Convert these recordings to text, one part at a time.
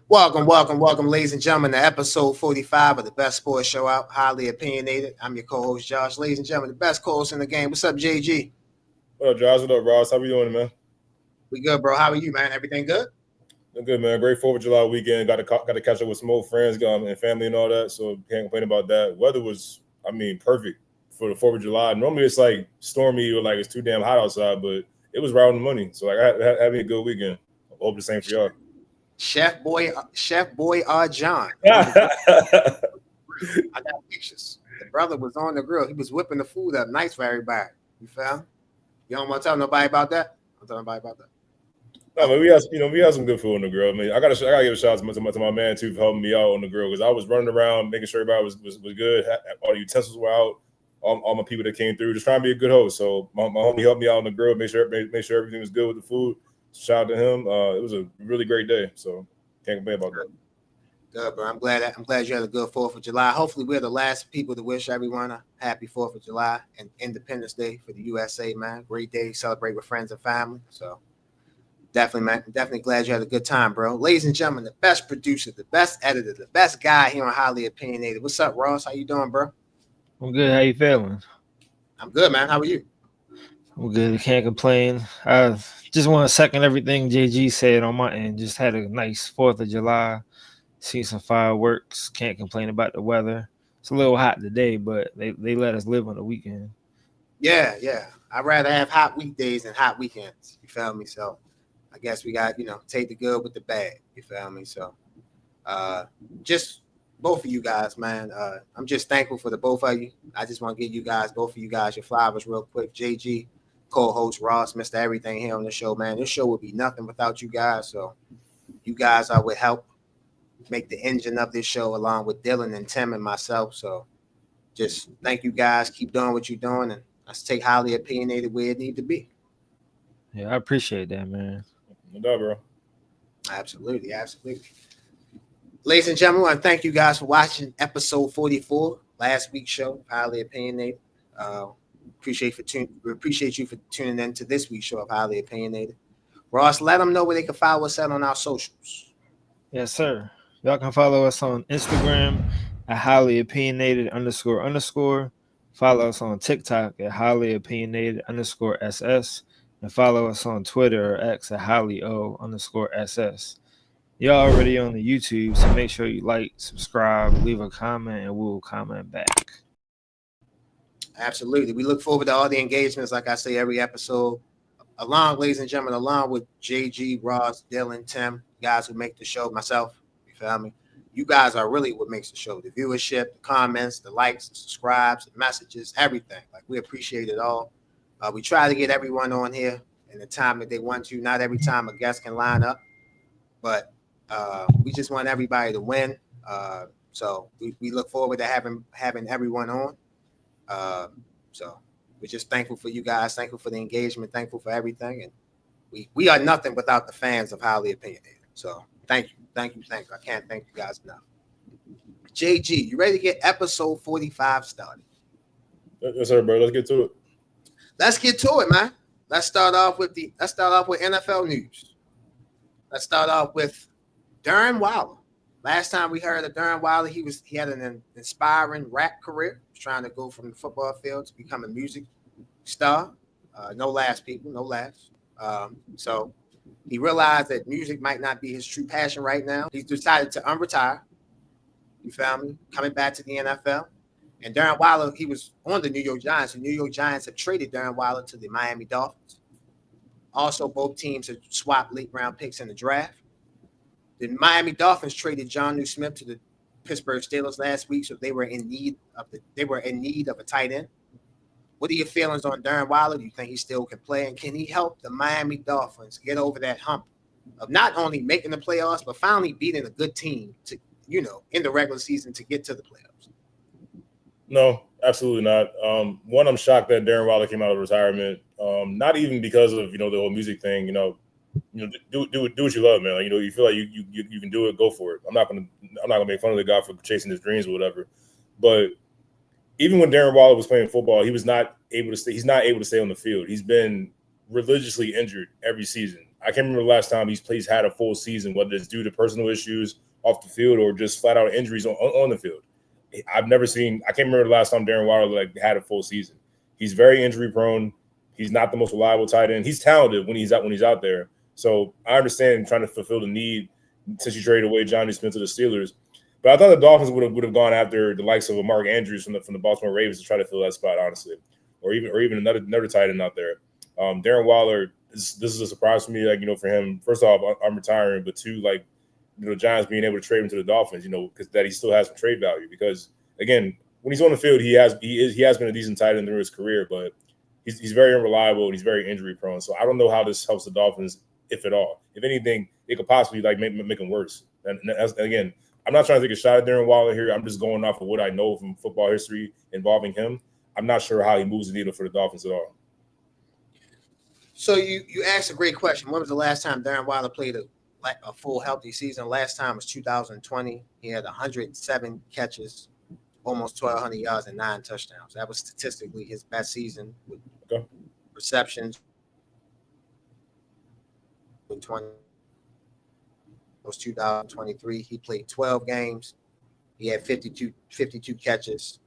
Welcome, ladies and gentlemen, to episode 45 of the best sports show out, Highly Opinionated. I'm your co-host, Josh. Ladies and gentlemen, the best co-host in the game. What's up, JG? What up, Josh? What up, Ross? How we doing, man? We good, bro. How are you, man? Everything good? I'm good, man. Great 4th of July weekend. Got to catch up with some old friends and family and all that, so can't complain about that. Weather was, perfect for the 4th of July. Normally it's like stormy or like it's too damn hot outside, but it was right on the money. So like I had me a good weekend. I hope the same for y'all. Chef boy, John. Yeah, I got pictures. The brother was on the grill. He was whipping the food up nice for everybody. You feel? You don't want to tell nobody about that? I'm telling nobody about that. No, man, we had some good food on the grill. I mean, I gotta give a shout out to my man too for helping me out on the grill because I was running around making sure everybody was good. All the utensils were out. All my people that came through, just trying to be a good host. So my homie helped me out on the grill, make sure everything was good with the food. Shout out to him. It was a really great day. So can't complain about that. Good, bro. I'm glad you had a good 4th of July. Hopefully, we're the last people to wish everyone a happy 4th of July and Independence Day for the USA, man. Great day. Celebrate with friends and family. So definitely, man. Definitely glad you had a good time, bro. Ladies and gentlemen, the best producer, the best editor, the best guy here on Highly Opinionated. What's up, Ross? How you doing, bro? I'm good. How you feeling? I'm good, man. How are you? I'm good. Can't complain. I just want to second everything JG said on my end. Just had a nice 4th of July. See some fireworks. Can't complain about the weather. It's a little hot today, but they let us live on the weekend. Yeah. I'd rather have hot weekdays than hot weekends. You feel me? So I guess we got, take the good with the bad. You feel me? So just both of you guys, man. I'm just thankful for the both of you. I just want to give both of you guys, your flowers real quick. JG, co-host Ross, Mr. Everything here on the show, man. This show would be nothing without you guys. So you guys are with help make the engine of this show along with Dylan and Tim and myself. So just thank you guys. Keep doing what you're doing, and let's take Highly Opinionated where it need to be. Yeah, I appreciate that, man. No doubt, bro. Absolutely. Ladies and gentlemen, I want to thank you guys for watching episode 44, last week's show, Highly Opinionated. Appreciate you for tuning in to this week's show of Highly Opinionated. Ross, let them know where they can follow us at on our socials. Yes, sir. Y'all can follow us on Instagram at Highly Opinionated __. Follow us on TikTok at Highly Opinionated _SS. And follow us on Twitter or X at Highly O _SS. You're already on the YouTube, so make sure you like, subscribe, leave a comment, and we'll comment back. Absolutely. We look forward to all the engagements, like I say, every episode. Ladies and gentlemen, along with JG, Ross, Dylan, Tim, guys who make the show, myself, you feel me? You guys are really what makes the show. The viewership, the comments, the likes, the subscribes, the messages, everything. Like, we appreciate it all. We try to get everyone on here in the time that they want to. Not every time a guest can line up, but we just want everybody to win. So we look forward to having everyone on. So we're just thankful for you guys, thankful for the engagement, thankful for everything. And we are nothing without the fans of Highly Opinionated. So thank you. I can't thank you guys enough. JG, you ready to get episode 45 started? Yes, sir, bro. Let's get to it. Let's get to it, man. Let's start off with NFL news. Let's start off with Daren Waller. Last time we heard of Daren Waller, he had an inspiring rap career. He was trying to go from the football field to become a music star. No laughs, people, no laughs. So he realized that music might not be his true passion right now. He's decided to unretire. You feel me? Coming back to the NFL. And Daren Waller, he was on the New York Giants. The New York Giants have traded Daren Waller to the Miami Dolphins. Also, both teams have swapped late round picks in the draft. The Miami Dolphins traded Jonnu Smith to the Pittsburgh Steelers last week, so they were in need of a tight end. What are your feelings on Daren Waller? Do you think he still can play? And can he help the Miami Dolphins get over that hump of not only making the playoffs, but finally beating a good team to, in the regular season to get to the playoffs? No, absolutely not. One, I'm shocked that Daren Waller came out of retirement. Not even because of the whole music thing. Do what you love, man. Like, you feel like you can do it, go for it. I'm not gonna make fun of the guy for chasing his dreams or whatever. But even when Daren Waller was playing football, he was not able to stay. He's not able to stay on the field. He's been religiously injured every season. I can't remember the last time he's had a full season, whether it's due to personal issues off the field or just flat out injuries on the field. I can't remember the last time Daren Waller had a full season. He's very injury prone. He's not the most reliable tight end. He's talented when he's out there. So I understand trying to fulfill the need since you traded away Johnny Smith to the Steelers. But I thought the Dolphins would have gone after the likes of Mark Andrews from the Baltimore Ravens to try to fill that spot, honestly, or even another tight end out there. Daren Waller, this is a surprise for me. For him, first off, I'm retiring, but two, the Giants being able to trade him to the Dolphins, because that he still has some trade value. Because again, when he's on the field, he has been a decent tight end through his career, but he's very unreliable and he's very injury prone. So I don't know how this helps the Dolphins, if at all. If anything, it could possibly make them worse. And again, I'm not trying to take a shot at Daren Waller here. I'm just going off of what I know from football history involving him. I'm not sure how he moves the needle for the Dolphins at all. So you asked a great question. When was the last time Daren Waller played a full healthy season? Last time was 2020. He had 107 catches, almost 1,200 yards and 9 touchdowns. That was statistically his best season with receptions. 20 was 2023. He played 12 games. He had 52 catches,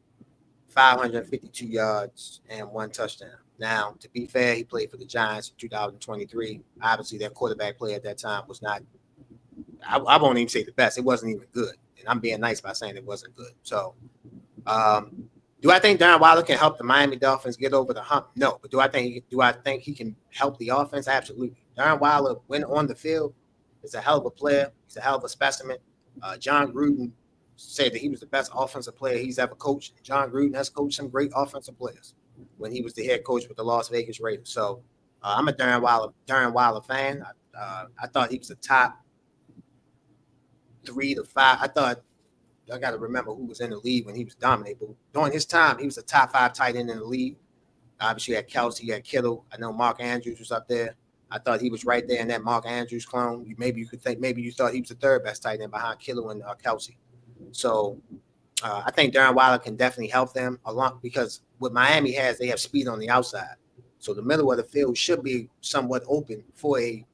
552 yards, and 1 touchdown. Now, to be fair, he played for the Giants in 2023. Obviously, their quarterback play at that time was not, I won't even say the best. It wasn't even good. And I'm being nice by saying it wasn't good. So, do I think Daren Waller can help the Miami Dolphins get over the hump? No. But do I think he can help the offense? Absolutely. Daren Waller, when on the field, is a hell of a player. He's a hell of a specimen. John Gruden said that he was the best offensive player he's ever coached. John Gruden has coached some great offensive players when he was the head coach with the Las Vegas Raiders. So I'm a Daren Waller fan. I thought he was a top 3 to 5. I got to remember who was in the league when he was dominating. But during his time, he was a top 5 tight end in the league. Obviously, you had Kelsey, you had Kittle. I know Mark Andrews was up there. I thought he was right there in that Mark Andrews clone. Maybe you thought he was the third best tight end behind Kittle and Kelsey. So I think Daren Waller can definitely help them along, because what Miami has, they have speed on the outside. So the middle of the field should be somewhat open for a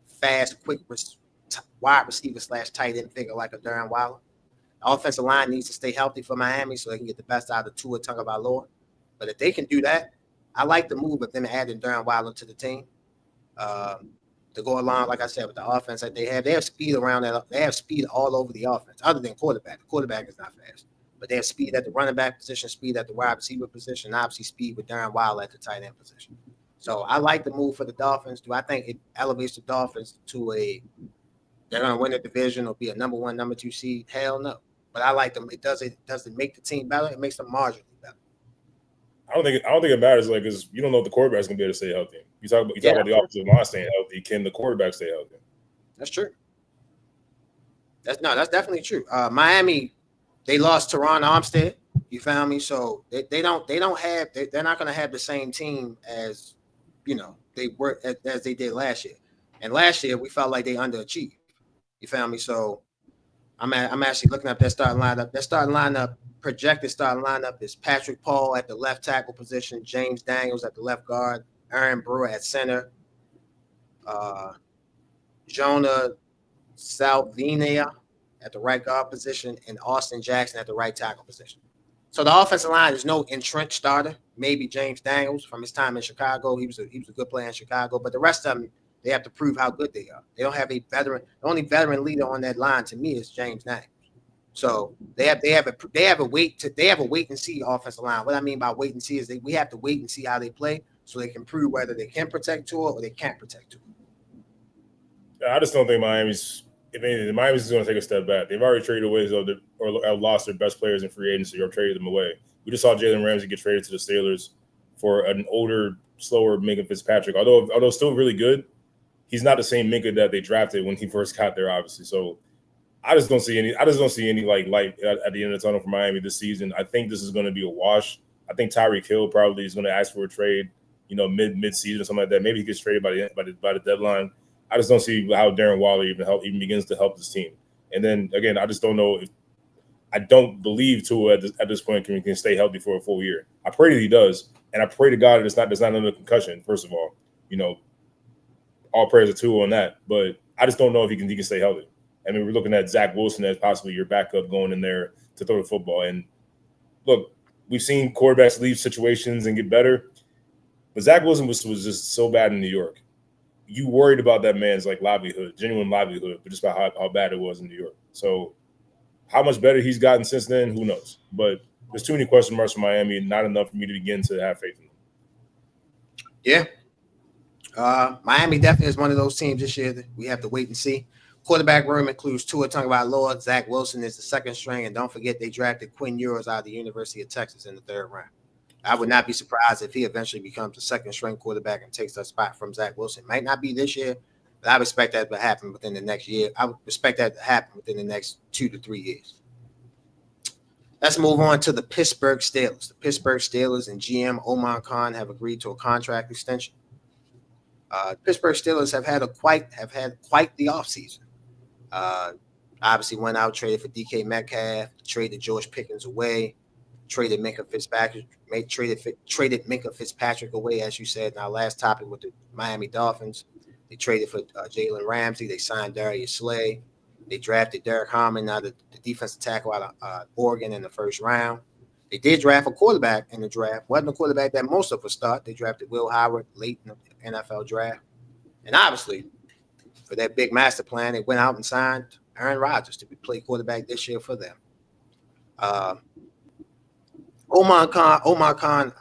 fast, quick wide receiver / tight end figure like a Daren Waller. The offensive line needs to stay healthy for Miami so they can get the best out of Tua Tagovailoa. But if they can do that, I like the move of them adding Daren Waller to the team. To go along, like I said, with the offense that they have speed around that. They have speed all over the offense, other than quarterback. The quarterback is not fast, but they have speed at the running back position, speed at the wide receiver position, and obviously speed with Daren Waller at the tight end position. So I like the move for the Dolphins. Do I think it elevates the Dolphins to they're going to win the division or be a number 1, number 2 seed? Hell no. But I like them. Does it make the team better? It makes them marginally better. I don't think it matters, because you don't know if the quarterback's gonna be able to stay healthy. You talk about the offensive line staying healthy. Can the quarterback stay healthy? That's true. That's definitely true. Miami, they lost Teron Armstead. You found me. So they're not going to have the same team as they were as they did last year. And last year we felt like they underachieved. You found me. So I'm actually looking at their starting lineup. Projected starting lineup is Patrick Paul at the left tackle position, James Daniels at the left guard, Aaron Brewer at center, Jonah Salvina at the right guard position, and Austin Jackson at the right tackle position. So the offensive line is no entrenched starter. Maybe James Daniels from his time in Chicago. He was a good player in Chicago, but the rest of them, they have to prove how good they are. They don't have a veteran. The only veteran leader on that line to me is James Daniels. So they have a wait and see offensive line. What I mean by wait and see is we have to wait and see how they play so they can prove whether they can protect Tua or they can't protect Tua. I just don't think Miami's going to take a step back. They've already traded away or lost their best players in free agency or traded them away. We just saw Jalen Ramsey get traded to the Steelers for an older, slower Minka Fitzpatrick. Although still really good, he's not the same Minka that they drafted when he first got there, obviously. So I just don't see any light at the end of the tunnel for Miami this season. I think this is going to be a wash. I think Tyreek Hill probably is going to ask for a trade, mid-season or something like that. Maybe he gets traded by the deadline. I just don't see how Daren Waller even begins to help this team. And then again, I just don't know if I don't believe Tua at this point can stay healthy for a full year. I pray that he does, and I pray to God that it's not another concussion. First of all, all praise to on that. But I just don't know if he can stay healthy. I mean, we're looking at Zach Wilson as possibly your backup going in there to throw the football. And look, we've seen quarterbacks leave situations and get better, but Zach Wilson was just so bad in New York. You worried about that man's like livelihood, genuine livelihood, but just about how bad it was in New York. So how much better he's gotten since then, who knows? But there's too many question marks for Miami, and not enough for me to begin to have faith in them. Yeah. Miami definitely is one of those teams this year that we have to wait and see. Quarterback room includes Tua Tagovailoa. Zach Wilson is the second string, and don't forget they drafted Quinn Ewers out of the University of Texas in the 3rd round. I would not be surprised if he eventually becomes the second string quarterback and takes that spot from Zach Wilson. Might not be this year, but I would expect that to happen within the next year. I would expect that to happen within the next 2 to 3 years. Let's move on to the Pittsburgh Steelers. The Pittsburgh Steelers and GM Omar Khan have agreed to a contract extension. Pittsburgh Steelers have had quite the offseason. Obviously went out, traded for DK Metcalf, traded George Pickens away, traded Minkah Fitzpatrick away, as you said in our last topic with the Miami Dolphins. They traded for Jalen Ramsey. They signed Darius Slay. They drafted Derek Harmon, now the defensive tackle out of Oregon in the 1st round. They did draft a quarterback in the draft. Wasn't a quarterback that most of us thought. They drafted Will Howard late in the NFL draft. And obviously, for that big master plan, they went out and signed Aaron Rodgers to play quarterback this year for them. Omar Khan,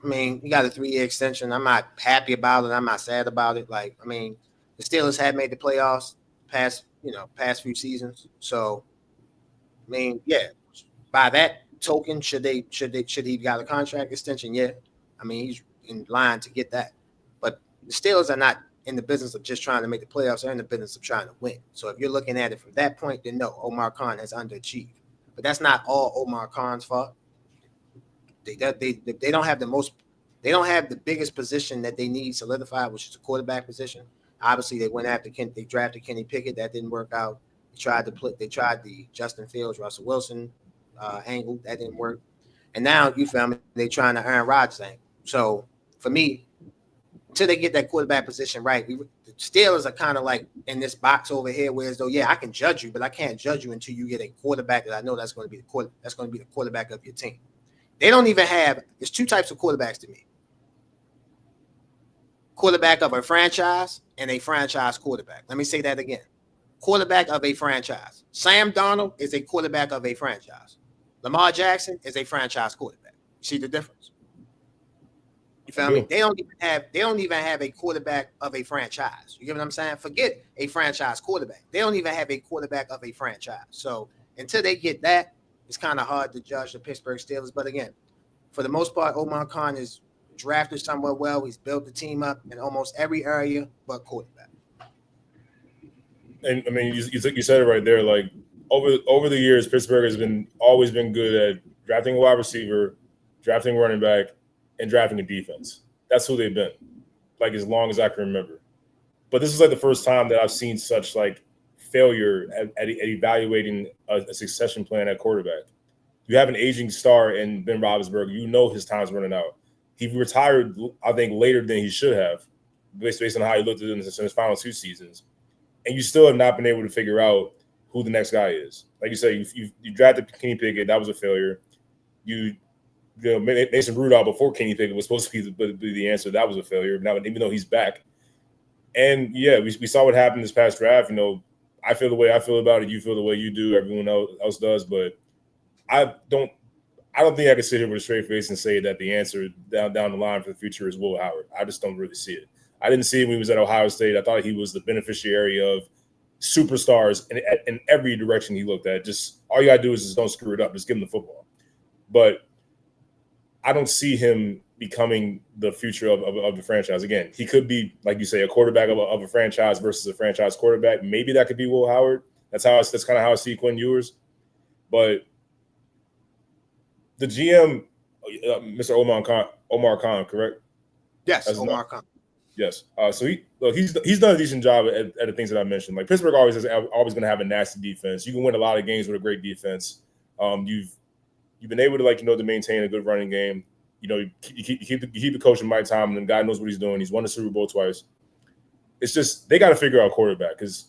I mean, he got a 3-year extension. I'm not happy about it. I'm not sad about it. Like, I mean, the Steelers have made the playoffs past few seasons. So, I mean, yeah, by that token, should he got a contract extension? Yeah. I mean, he's in line to get that. But the Steelers are not in the business of just trying to make the playoffs. They're in the business of trying to win. So if you're looking at it from that point, then no, Omar Khan has underachieved. But that's not all Omar Khan's fault. They don't have the biggest position that they need solidified, which is the quarterback position. Obviously, they went after they drafted Kenny Pickett. That didn't work out. They tried the Justin Fields, Russell Wilson angle. That didn't work. And now, you feel me, they're trying to Aaron Rodgers angle. So for me, until they get that quarterback position right, the Steelers are kind of like in this box over here, where as though, yeah, I can judge you, but I can't judge you until you get a quarterback that I know that's going to be the quarterback of your team. They don't even have. There's 2 types of quarterbacks to me: quarterback of a franchise and a franchise quarterback. Let me say that again: quarterback of a franchise. Sam Darnold is a quarterback of a franchise. Lamar Jackson is a franchise quarterback. You see the difference? You feel me? They don't even have a quarterback of a franchise. You get what I'm saying? Forget a franchise quarterback. They don't even have a quarterback of a franchise. So until they get that, it's kind of hard to judge the Pittsburgh Steelers. But again, for the most part, Omar Khan is drafted somewhat well. He's built the team up in almost every area but quarterback. And I mean, you said it right there. Like over the years, Pittsburgh has always been good at drafting a wide receiver, drafting a running back, and drafting a defense. That's who they've been, like, as long as I can remember. But this is like the first time that I've seen such like failure at evaluating a succession plan at quarterback. You have an aging star in Ben Roethlisberger. You know his time's running out. He retired, I think, later than he should have, based on how he looked at it in his final 2 seasons. And you still have not been able to figure out who the next guy is. Like you said, you drafted Kenny Pickett. That was a failure. Mason Rudolph before Kenny Pickett was supposed to be the answer. That was a failure. Now, even though he's back. And, yeah, we saw what happened this past draft. You know, I feel the way I feel about it. You feel the way you do. Everyone else does. But I don't think I can sit here with a straight face and say that the answer down the line for the future is Will Howard. I just don't really see it. I didn't see it when he was at Ohio State. I thought he was the beneficiary of superstars in every direction he looked at. Just all you got to do is just don't screw it up. Just give him the football. But I don't see him becoming the future of the franchise. Again, he could be, like you say, a quarterback of a franchise versus a franchise quarterback. Maybe that could be Will Howard. That's kind of how I see Quinn Ewers. But the GM, Mr. Omar Khan, correct? Yes, Omar Khan. Yes. So he's done a decent job at the things that I mentioned. Like, Pittsburgh always going to have a nasty defense. You can win a lot of games with a great defense. You've been able to to maintain a good running game. You keep the coach in Mike Tomlin. God knows what he's doing. He's won the Super Bowl twice. it's just they got to figure out quarterback because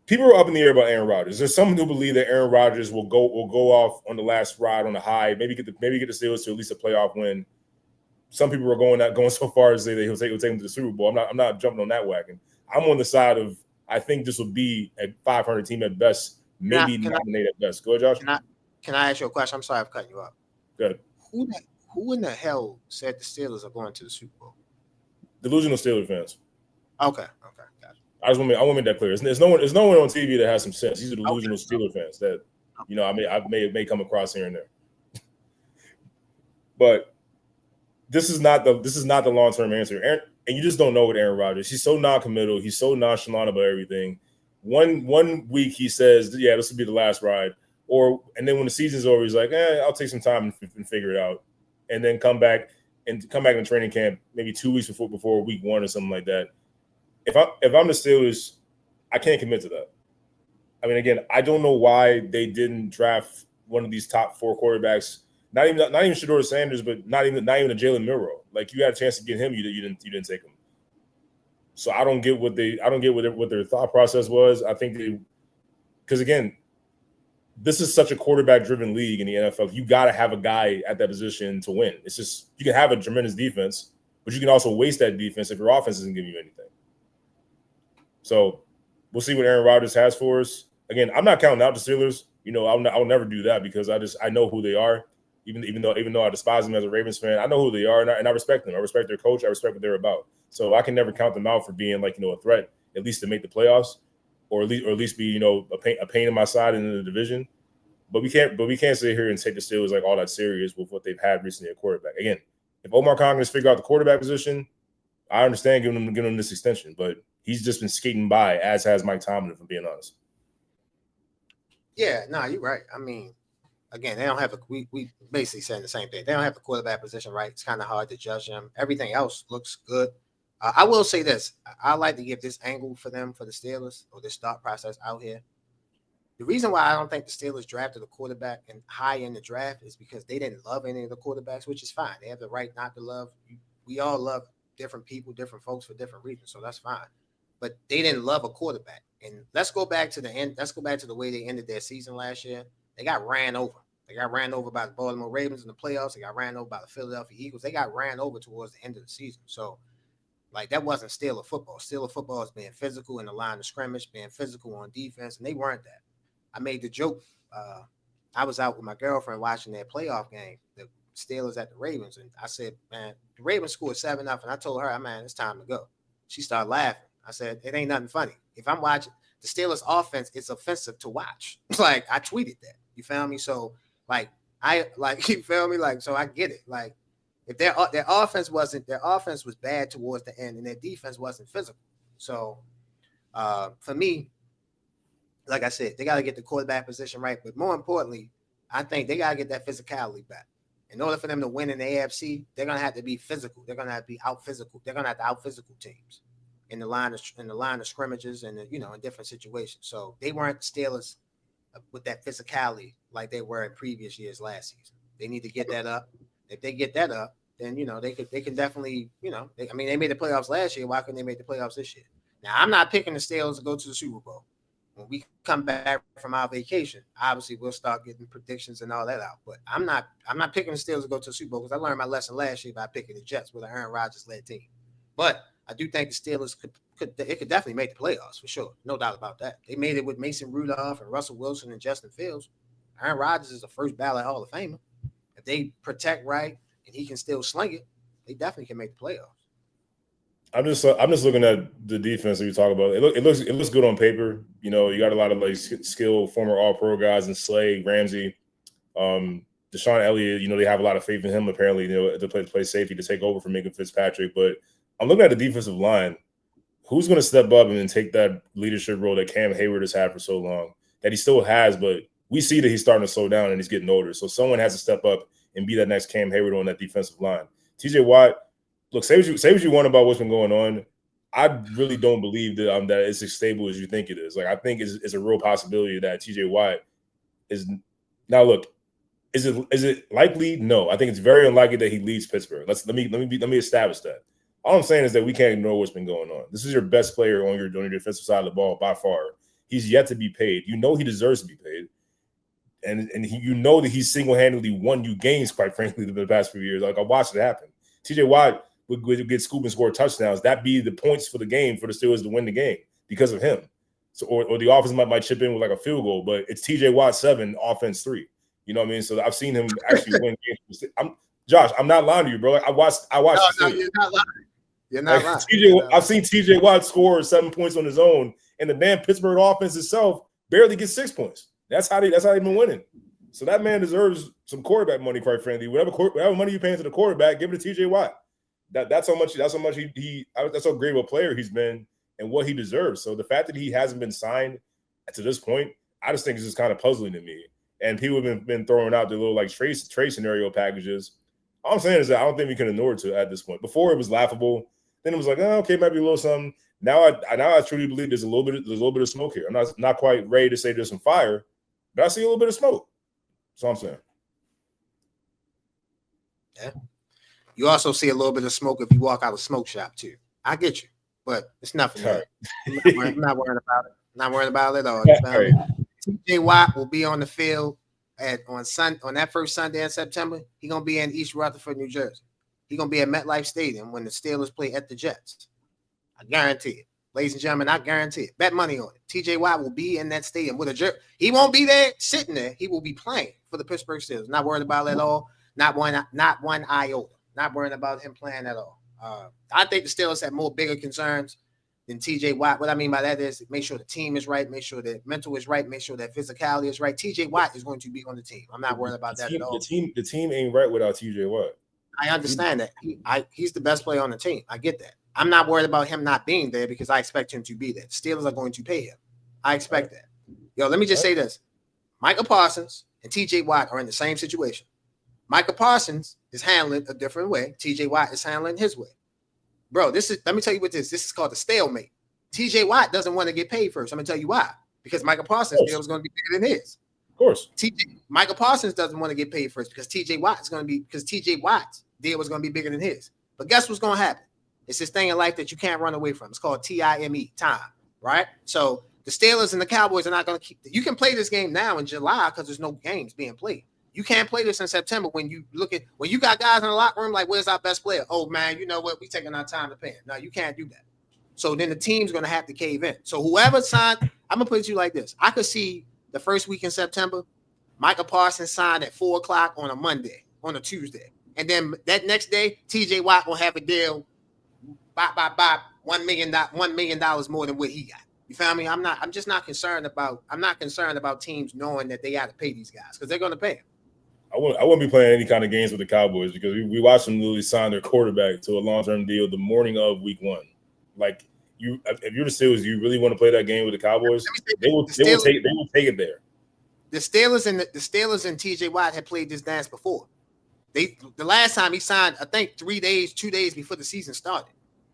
people are up in the air about Aaron Rodgers. There's some who believe that Aaron Rodgers will go off on the last ride on the high, maybe get the Steelers to at least a playoff win. Some people are going so far as say he'll take them to the Super Bowl. I'm not jumping on that wagon. I'm on the side of I think this will be a 500 team at best, maybe nominate at best. Go ahead, Josh. Can I ask you a question? I'm sorry for cutting you off. Good. Who in the hell said the Steelers are going to the Super Bowl? Delusional Steelers fans. Okay, gotcha. I want to make that clear. There's no one on TV that has some sense. These are delusional Steelers fans that I may come across here and there. But this is not the long-term answer. And you just don't know with Aaron Rodgers. He's so non-committal. He's so nonchalant about everything. One week he says, "Yeah, this will be the last ride," and then when the season's over, he's like, "I'll take some time and figure it out," and then come back in training camp maybe 2 weeks before week 1 or something like that. If I'm the Steelers, I can't commit to that. I mean, again, I don't know why they didn't draft one of these top 4 quarterbacks. Not even Shedeur Sanders, but not even a Jalen Milroe. Like you had a chance to get him, you didn't take him. So I don't get what their thought process was. I think because again, this is such a quarterback-driven league in the NFL. You got to have a guy at that position to win. It's just you can have a tremendous defense, but you can also waste that defense if your offense isn't giving you anything. So we'll see what Aaron Rodgers has for us. Again, I'm not counting out the Steelers. I'll never do that because I know who they are. Even though I despise them as a Ravens fan, I know who they are and I respect them. I respect their coach. I respect what they're about. So I can never count them out for being a threat, at least to make the playoffs, or at least be a pain in my side in the division. But we can't sit here and take the Steelers like all that serious with what they've had recently at quarterback. Again, if Omar Khan can figure out the quarterback position, I understand giving him this extension, but he's just been skating by, as has Mike Tomlin, if I'm being honest. Yeah, no, you're right. I mean, again, they don't have we basically saying the same thing. They don't have the quarterback position right. It's kind of hard to judge them. Everything else looks good. I will say this. I like to give this angle for the Steelers, or this thought process out here. The reason why I don't think the Steelers drafted a quarterback and high in the draft is because they didn't love any of the quarterbacks, which is fine. They have the right not to love. We all love different people, different folks for different reasons, so that's fine. But they didn't love a quarterback. And let's go back to the end. Let's go back to the way they ended their season last year. They got ran over. They got ran over by the Baltimore Ravens in the playoffs. They got ran over by the Philadelphia Eagles. They got ran over towards the end of the season. So, that wasn't Steeler football. Steeler football is being physical in the line of scrimmage, being physical on defense, and they weren't that. I made the joke. I was out with my girlfriend watching their playoff game, the Steelers at the Ravens, and I said, man, the Ravens scored 7-0, and I told her, man, it's time to go. She started laughing. I said, it ain't nothing funny. If I'm watching the Steelers offense, it's offensive to watch. It's like, I tweeted that. You feel me? So, you feel me? So I get it. If their offense was bad towards the end and their defense wasn't physical. So for me, like I said, they got to get the quarterback position right. But more importantly, I think they got to get that physicality back. In order for them to win in the AFC, they're going to have to be physical. They're going to have to be out physical. They're going to have to out physical teams in the line of scrimmages and in different situations. So they weren't Steelers with that physicality like they were in previous years last season. They need to get that up. If they get that up, then they can definitely they made the playoffs last year. Why couldn't they make the playoffs this year? Now I'm not picking the Steelers to go to the Super Bowl. When we come back from our vacation, obviously we'll start getting predictions and all that out. But I'm not picking the Steelers to go to the Super Bowl because I learned my lesson last year by picking the Jets with an Aaron Rodgers led team. But I do think the Steelers could definitely make the playoffs for sure, no doubt about that. They made it with Mason Rudolph and Russell Wilson and Justin Fields. Aaron Rodgers is a first ballot Hall of Famer. If they protect right and he can still sling it, they definitely can make the playoffs. I'm just looking at the defense that you talk about. It looks good on paper. You got a lot of skilled former All-Pro guys in Slay, Ramsey, Deshaun Elliott. They have a lot of faith in him apparently. To play safety to take over for Minka Fitzpatrick. But I'm looking at the defensive line. Who's going to step up and take that leadership role that Cam Hayward has had for so long? That he still has, but we see that he's starting to slow down and he's getting older. So someone has to step up and be that next Cam Hayward on that defensive line. TJ Watt. Look, say what you want about what's been going on. I really don't believe that that it's as stable as you think it is. I think it's a real possibility that TJ Watt is now. Look, is it likely? No, I think it's very unlikely that he leaves Pittsburgh. Let me establish that. All I'm saying is that we can't ignore what's been going on. This is your best player on your defensive side of the ball by far. He's yet to be paid. You know he deserves to be paid. And you know that he's single-handedly won you games, quite frankly, the past few years. Like, I watched it happen. TJ Watt would get scoop and score touchdowns. That'd be the points for the game for the Steelers to win the game because of him. So, or the offense might chip in with like a field goal, but it's TJ Watt 7, offense 3. You know what I mean? So I've seen him actually win games. Josh, I'm not lying to you, bro. Like, I watched. No, you're not lying. You're not lying. I've seen TJ Watt score 7 points on his own, and the damn Pittsburgh offense itself barely gets 6 points. That's how they've been winning. So that man deserves some quarterback money, quite frankly. Whatever money you're paying to the quarterback, give it to TJ Watt. That's how much that's how great of a player he's been and what he deserves. So the fact that he hasn't been signed to this point, I just think is just kind of puzzling to me. And people have been throwing out their little like trade scenario packages. All I'm saying is that I don't think we can ignore it at this point. Before it was laughable, then it was like, oh, okay, maybe a little something. Now I truly believe there's a little bit of smoke here. I'm not quite ready to say there's some fire, but I see a little bit of smoke. That's all I'm saying. Yeah. You also see a little bit of smoke if you walk out of a smoke shop too. I get you, but it's nothing. Right. I'm not worrying about it. Not worrying about it at all. Right. TJ Watt will be on the field on that first Sunday in September. He's gonna be in East Rutherford, New Jersey. He's gonna be at MetLife Stadium when the Steelers play at the Jets. I guarantee it. Ladies and gentlemen, I guarantee it. Bet money on it. TJ Watt will be in that stadium with a jersey. He won't be there sitting there. He will be playing for the Pittsburgh Steelers. Not worried about it at all. Not one iota. Not worrying about him playing at all. I think the Steelers have more bigger concerns than TJ Watt. What I mean by that is make sure the team is right, make sure that mental is right, make sure that physicality is right. TJ Watt is going to be on the team. I'm not worried about that at all. The team ain't right without TJ Watt. I understand that. He's the best player on the team. I get that. I'm not worried about him not being there because I expect him to be there. Steelers are going to pay him. I expect that. Yo, let me just say this. Michael Parsons and TJ Watt are in the same situation. Michael Parsons is handling a different way. TJ Watt is handling his way. Bro, let me tell you what this is called a stalemate. TJ Watt doesn't want to get paid first. I'm going to tell you why. Because Michael Parsons' deal is going to be bigger than his. Of course. Michael Parsons doesn't want to get paid first because TJ Watt's deal was going to be bigger than his. But guess what's going to happen? It's this thing in life that you can't run away from. It's called TIME, time, right? So the Steelers and the Cowboys are not going to keep – you can play this game now in July because there's no games being played. You can't play this in September when you got guys in the locker room like, where's our best player? Oh, man, you know what? We taking our time to pay him. No, you can't do that. So then the team's going to have to cave in. So whoever signed – I'm going to put it to you like this. I could see the first week in September, Michael Parsons signed at 4 o'clock on a Monday, on a Tuesday. And then that next day, TJ Watt will have a deal – $1 million more than what he got. You feel me? I'm just not concerned about teams knowing that they got to pay these guys because they're going to pay them. I wouldn't be playing any kind of games with the Cowboys because we watched them literally sign their quarterback to a long-term deal the morning of week 1. Like if you're the Steelers, you really want to play that game with the Cowboys? They will take it there. The Steelers and TJ Watt had played this dance before. The last time he signed, I think 2 days before the season started.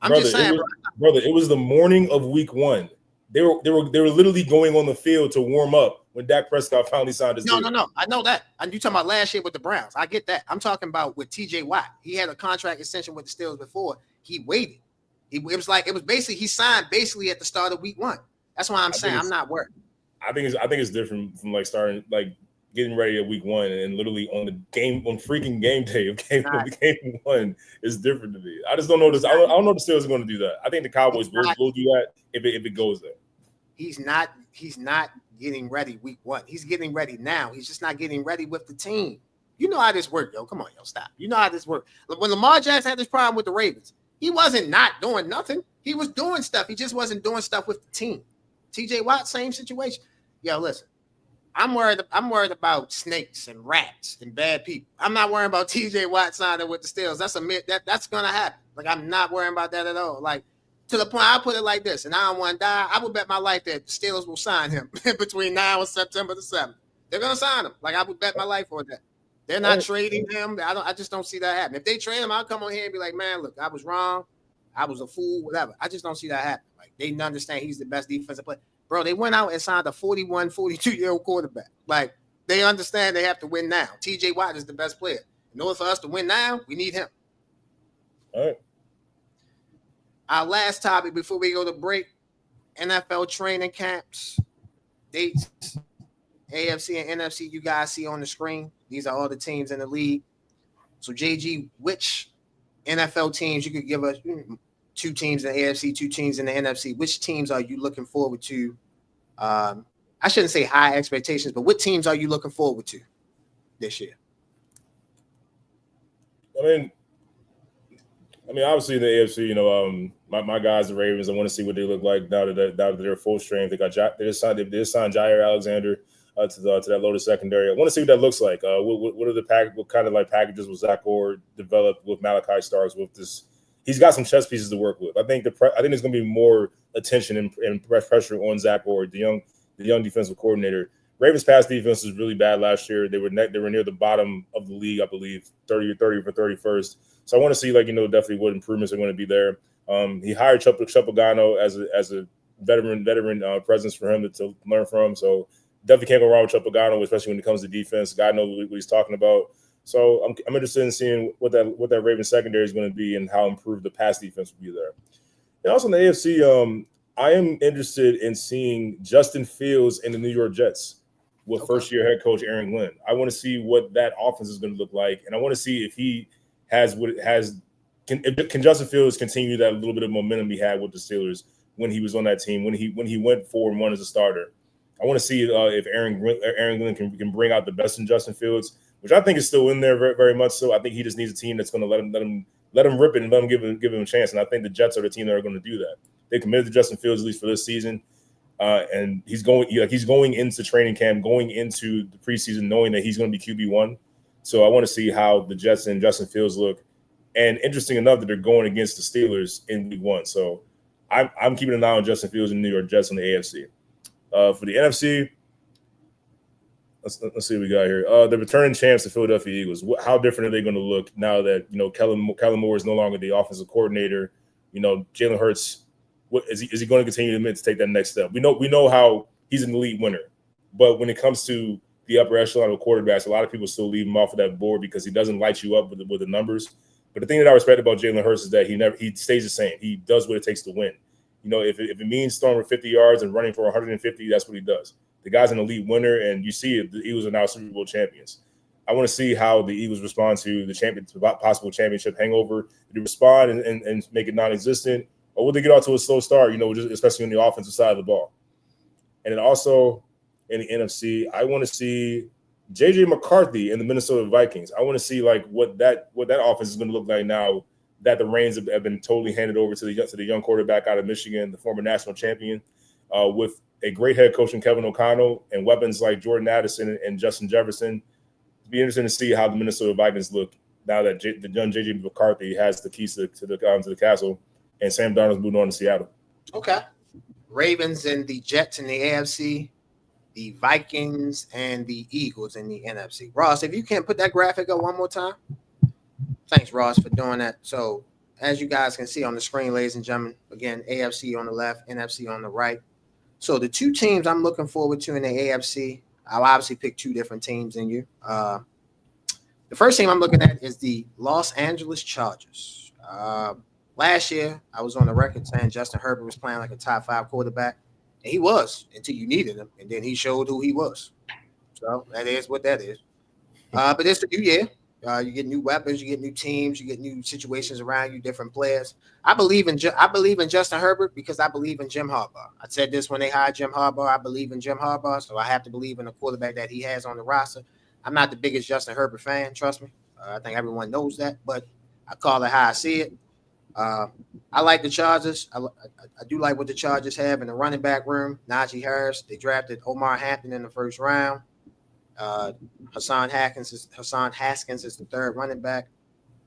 Just saying, brother, it was the morning of week 1. They were literally going on the field to warm up when Dak Prescott finally signed his deal. No. I know that. And you talking about last year with the Browns. I get that. I'm talking about with TJ Watt. He had a contract extension with the Steelers before. He waited. It was basically he signed basically at the start of week 1. That's why I'm saying I'm not worried. I think it's different from like starting like getting ready at week 1 and literally on freaking game day of game 1 is different to me. I just don't know this. I don't know the Steelers are going to do that. I think the Cowboys will do that if it goes there. He's not getting ready week 1. He's getting ready now. He's just not getting ready with the team. You know how this works, yo. Come on, yo, stop. You know how this works. When Lamar Jackson had this problem with the Ravens, he wasn't not doing nothing. He was doing stuff. He just wasn't doing stuff with the team. TJ Watt, same situation. Yo, listen. I'm worried about snakes and rats and bad people. I'm not worrying about TJ Watt signing with the Steelers. That's gonna happen. Like I'm not worrying about that at all. Like to the point, I'll put it like this, and I don't want to die. I would bet my life that the Steelers will sign him between now and September the 7th. They're gonna sign him. Like I would bet my life on that. They're not trading him. I just don't see that happen. If they trade him, I'll come on here and be like, man, look, I was wrong. I was a fool, whatever. I just don't see that happen. Like they understand he's the best defensive player. Bro, they went out and signed a 41, 42-year-old quarterback. Like, they understand they have to win now. TJ Watt is the best player. In order for us to win now, we need him. All right. Our last topic before we go to break: NFL training camps, dates, AFC and NFC. You guys see on the screen. These are all the teams in the league. So, JG, which NFL teams you could give us? 2 teams in the AFC, 2 teams in the NFC. Which teams are you looking forward to? I shouldn't say high expectations, but what teams are you looking forward to this year? I mean, obviously in the AFC, my guys, the Ravens. I want to see what they look like now that they're full strength. They just signed Jair Alexander to that loaded secondary. I want to see what that looks like. What kind of like packages will Zach Orr develop with Malachi Starks with this? He's got some chess pieces to work with. I think there's going to be more attention and pressure on Zach Orr, the young defensive coordinator. Ravens' pass defense was really bad last year. They were near the bottom of the league, I believe, 30 for 31st. So I want to see definitely what improvements are going to be there. He hired Chupagano as a veteran presence for him to learn from. So definitely can't go wrong with Chupagano, especially when it comes to defense. Guy knows what he's talking about. So I'm interested in seeing what that Ravens secondary is going to be and how improved the pass defense will be there. And also in the AFC, I am interested in seeing Justin Fields and the New York Jets with first-year head coach Aaron Glenn. I want to see what that offense is going to look like, and I want to see if he has what it has. Can Justin Fields continue that little bit of momentum he had with the Steelers when he was on that team, when he went 4-1 as a starter? I want to see if Aaron Glenn can bring out the best in Justin Fields, which I think is still in there very, very much so. I think he just needs a team that's going to let him rip it and let him give him a chance. And I think the Jets are the team that are going to do that. They committed to Justin Fields at least for this season, and he's going into training camp, going into the preseason, knowing that he's going to be QB1. So I want to see how the Jets and Justin Fields look. And interesting enough that they're going against the Steelers in Week 1. So I'm keeping an eye on Justin Fields and New York Jets in the AFC. For the NFC, let's see what we got here. The returning champs, the Philadelphia Eagles. How different are they going to look now that Kellen Moore is no longer the offensive coordinator? Jalen Hurts. Is he going to continue to take that next step? We know how he's an elite winner, but when it comes to the upper echelon of quarterbacks, a lot of people still leave him off of that board because he doesn't light you up with the numbers. But the thing that I respect about Jalen Hurts is that he stays the same. He does what it takes to win. If it means throwing for 50 yards and running for 150, that's what he does. The guy's an elite winner, and you see it. The Eagles are now Super Bowl champions. I want to see how the Eagles respond to the possible championship hangover. Do they respond and make it non-existent, or will they get off to a slow start? Especially on the offensive side of the ball. And then also in the NFC, I want to see J.J. McCarthy and the Minnesota Vikings. I want to see what that offense is going to look like now that the reins have been totally handed over to the young quarterback out of Michigan, the former national champion, with a great head coach in Kevin O'Connell and weapons like Jordan Addison and Justin Jefferson. It'd be interesting to see how the Minnesota Vikings look now that the young J.J. McCarthy has the keys to the castle, and Sam Darnold's moving on to Seattle. Okay. Ravens and the Jets in the AFC, the Vikings and the Eagles in the NFC. Ross, if you can put that graphic up one more time. Thanks, Ross, for doing that. So, as you guys can see on the screen, ladies and gentlemen, again, AFC on the left, NFC on the right. So, the 2 teams I'm looking forward to in the AFC, I'll obviously pick 2 different teams in you. The first team I'm looking at is the Los Angeles Chargers. Last year, I was on the record saying Justin Herbert was playing like a top 5 quarterback. And he was until you needed him. And then he showed who he was. So, that is what that is. But it's the new year. You get new weapons, you get new teams, you get new situations around you, different players. I believe in Justin Herbert because I believe in Jim Harbaugh. I said this when they hired Jim Harbaugh. I believe in Jim Harbaugh, so I have to believe in the quarterback that he has on the roster. I'm not the biggest Justin Herbert fan, trust me. I think everyone knows that, but I call it how I see it. I like the Chargers. I do like what the Chargers have in the running back room. Najee Harris. They drafted Omar Hampton in the first round. Hassan Haskins is the 3rd running back.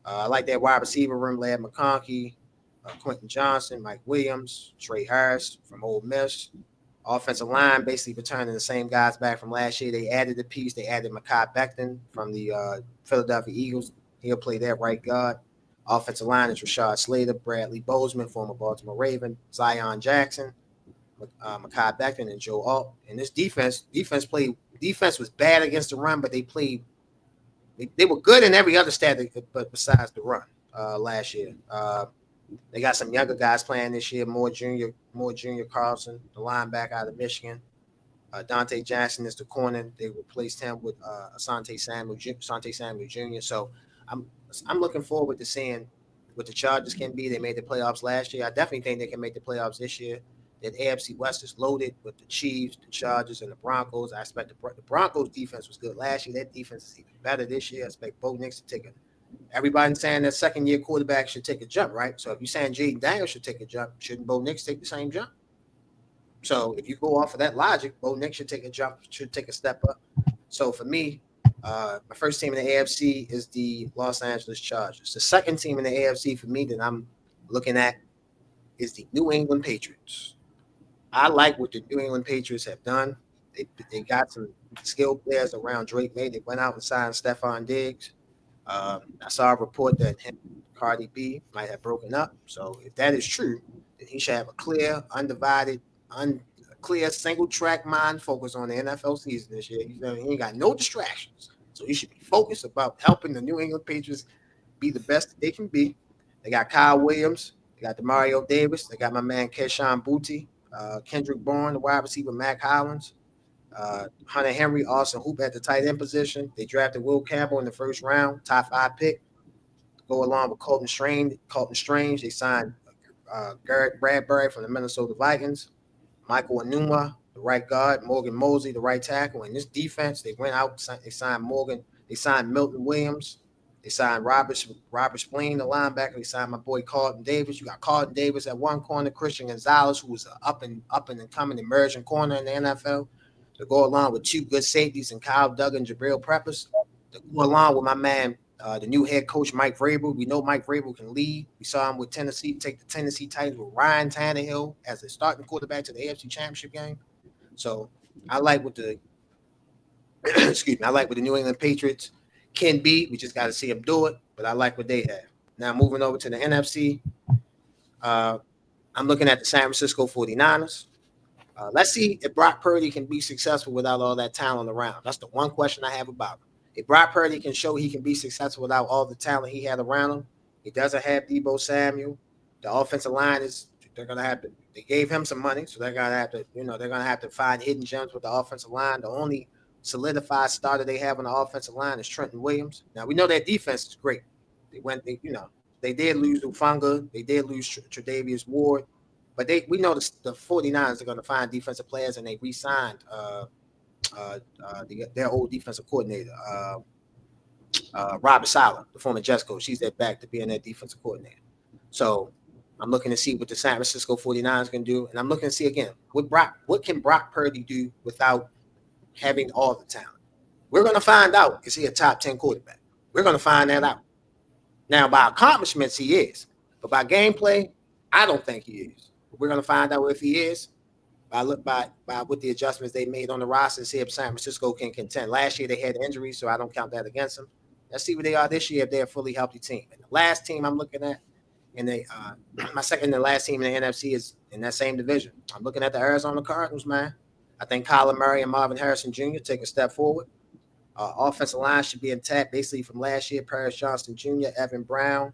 I like that wide receiver room. Ladd McConkey, Quentin Johnson, Mike Williams, Trey Harris from Ole Miss. Offensive line basically returning the same guys back from last year. They added a piece. They added Mekhi Becton from the Philadelphia Eagles. He'll play that right guard. Offensive line is Rashad Slater, Bradley Bozeman, former Baltimore Raven, Zion Jackson, Mekhi Becton, and Joe Alt. And this defense was bad against the run, but they were good in every other stat but besides the run last year. They got some younger guys playing this year. More junior Carlson, the linebacker out of Michigan. Dante Jackson is the corner. They replaced him with Asante Samuel Jr. So I'm looking forward to seeing what the Chargers can be. They made the playoffs last year. I definitely think they can make the playoffs this year. That AFC West is loaded with the Chiefs, the Chargers, and the Broncos. I expect the Broncos defense was good last year. That defense is even better this year. I expect Bo Nix to take everybody's saying that second-year quarterback should take a jump, right? So if you're saying Jaden Daniels should take a jump, shouldn't Bo Nix take the same jump? So if you go off of that logic, Bo Nix should take a step up. So for me, my first team in the AFC is the Los Angeles Chargers. The second team in the AFC for me that I'm looking at is the New England Patriots. I like what the New England Patriots have done. They got some skilled players around Drake May. They went out and signed Stephon Diggs. I saw a report that him and Cardi B might have broken up. So if that is true, then he should have a clear, undivided, clear single-track mind focus on the NFL season this year. He ain't got no distractions. So he should be focused about helping the New England Patriots be the best that they can be. They got Kyle Williams. They got DeMario Davis. They got my man Keshawn Booty. Kendrick Bourne, the wide receiver, Mac Hollins. Hunter Henry, Austin Hoop at the tight end position. They drafted Will Campbell in the first round, top 5 pick. Go along with Colton Strange. They signed Garrett Bradbury from the Minnesota Vikings. Michael Enuma, the right guard. Morgan Mosley, the right tackle. In this defense, they went out. They signed Morgan. They signed Milton Williams. They signed Robert Spleen, the linebacker. They signed my boy Carlton Davis. You got Carlton Davis at one corner. Christian Gonzalez, who was an up and coming emerging corner in the NFL. To go along with 2 good safeties and Kyle Duggan, Jabril Peppers. To go along with my man, the new head coach, Mike Vrabel. We know Mike Vrabel can lead. We saw him with Tennessee take the Tennessee Titans with Ryan Tannehill as a starting quarterback to the AFC Championship game. So I like what the New England Patriots can be. We just got to see them do it, but I like what they have. Now moving over to the NFC, I'm looking at the San Francisco 49ers. Let's see if Brock Purdy can be successful without all that talent around. That's the one question I have about him. If Brock Purdy can show he can be successful without all the talent he had around him, he doesn't have Deebo Samuel. The offensive line they gave him some money, so they're gonna have to find hidden gems with the offensive line. The only solidified starter they have on the offensive line is Trenton Williams. Now we know their defense is great. They did lose Ufunga, they did lose Tre'Davious Ward, but we know the 49ers are going to find defensive players, and they re-signed their old defensive coordinator, Robert Saleh, the former Jets coach. He's back to being their defensive coordinator. So I'm looking to see what the San Francisco 49ers can do, and I'm looking to see again what can Brock Purdy do without having all the talent. We're going to find out, is he a top 10 quarterback? We're going to find that out. Now, by accomplishments, he is. But by gameplay, I don't think he is. We're going to find out if he is by what the adjustments they made on the roster, see if San Francisco can contend. Last year, they had injuries, so I don't count that against them. Let's see where they are this year if they're a fully healthy team. And the last team I'm looking at, my second and last team in the NFC is in that same division. I'm looking at the Arizona Cardinals, man. I think Kyler Murray and Marvin Harrison Jr. take a step forward. Offensive line should be intact basically from last year. Paris Johnson Jr., Evan Brown,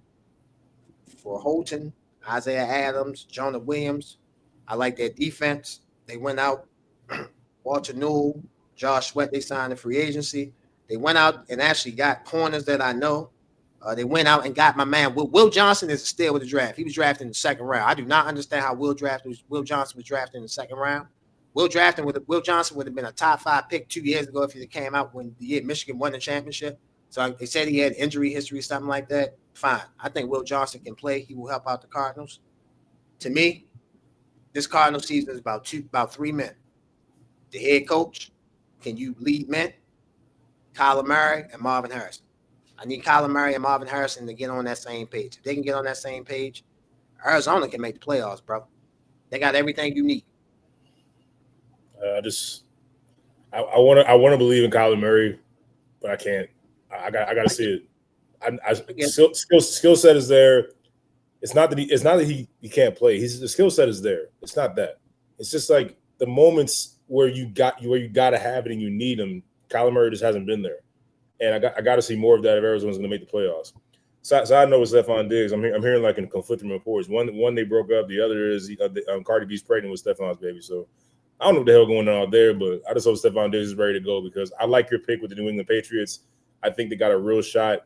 for Holton, Isaiah Adams, Jonah Williams. I like their defense. They went out, Walter Newell, Josh Sweat, they signed in free agency. They went out and actually got corners that I know. They went out and got my man. Will Johnson is still with the draft. He was drafted in the second round. I do not understand how Will Johnson was drafted in the second round. Will Johnson would have been a top 5 pick 2 years ago if he came out when the year Michigan won the championship. So they said he had injury history, something like that. Fine. I think Will Johnson can play. He will help out the Cardinals. To me, this Cardinals season is about 3 men. The head coach, can you lead men? Kyler Murray and Marvin Harrison. I need Kyler Murray and Marvin Harrison to get on that same page. If they can get on that same page, Arizona can make the playoffs, bro. They got everything you need. I want to believe in Kyler Murray, but I can't. I got to see it. Skill set is there. It's not that he can't play. The skill set is there. It's not that. It's just like the moments where you got to have it and you need him. Kyler Murray just hasn't been there, and I got to see more of that if Arizona's going to make the playoffs. Side note with Stephon Diggs, I'm hearing like in conflicting reports. One they broke up. The other is Cardi B's pregnant with Stephon's baby. So I don't know what the hell going on out there, but I just hope Stephon Diggs is ready to go because I like your pick with the New England Patriots. I think they got a real shot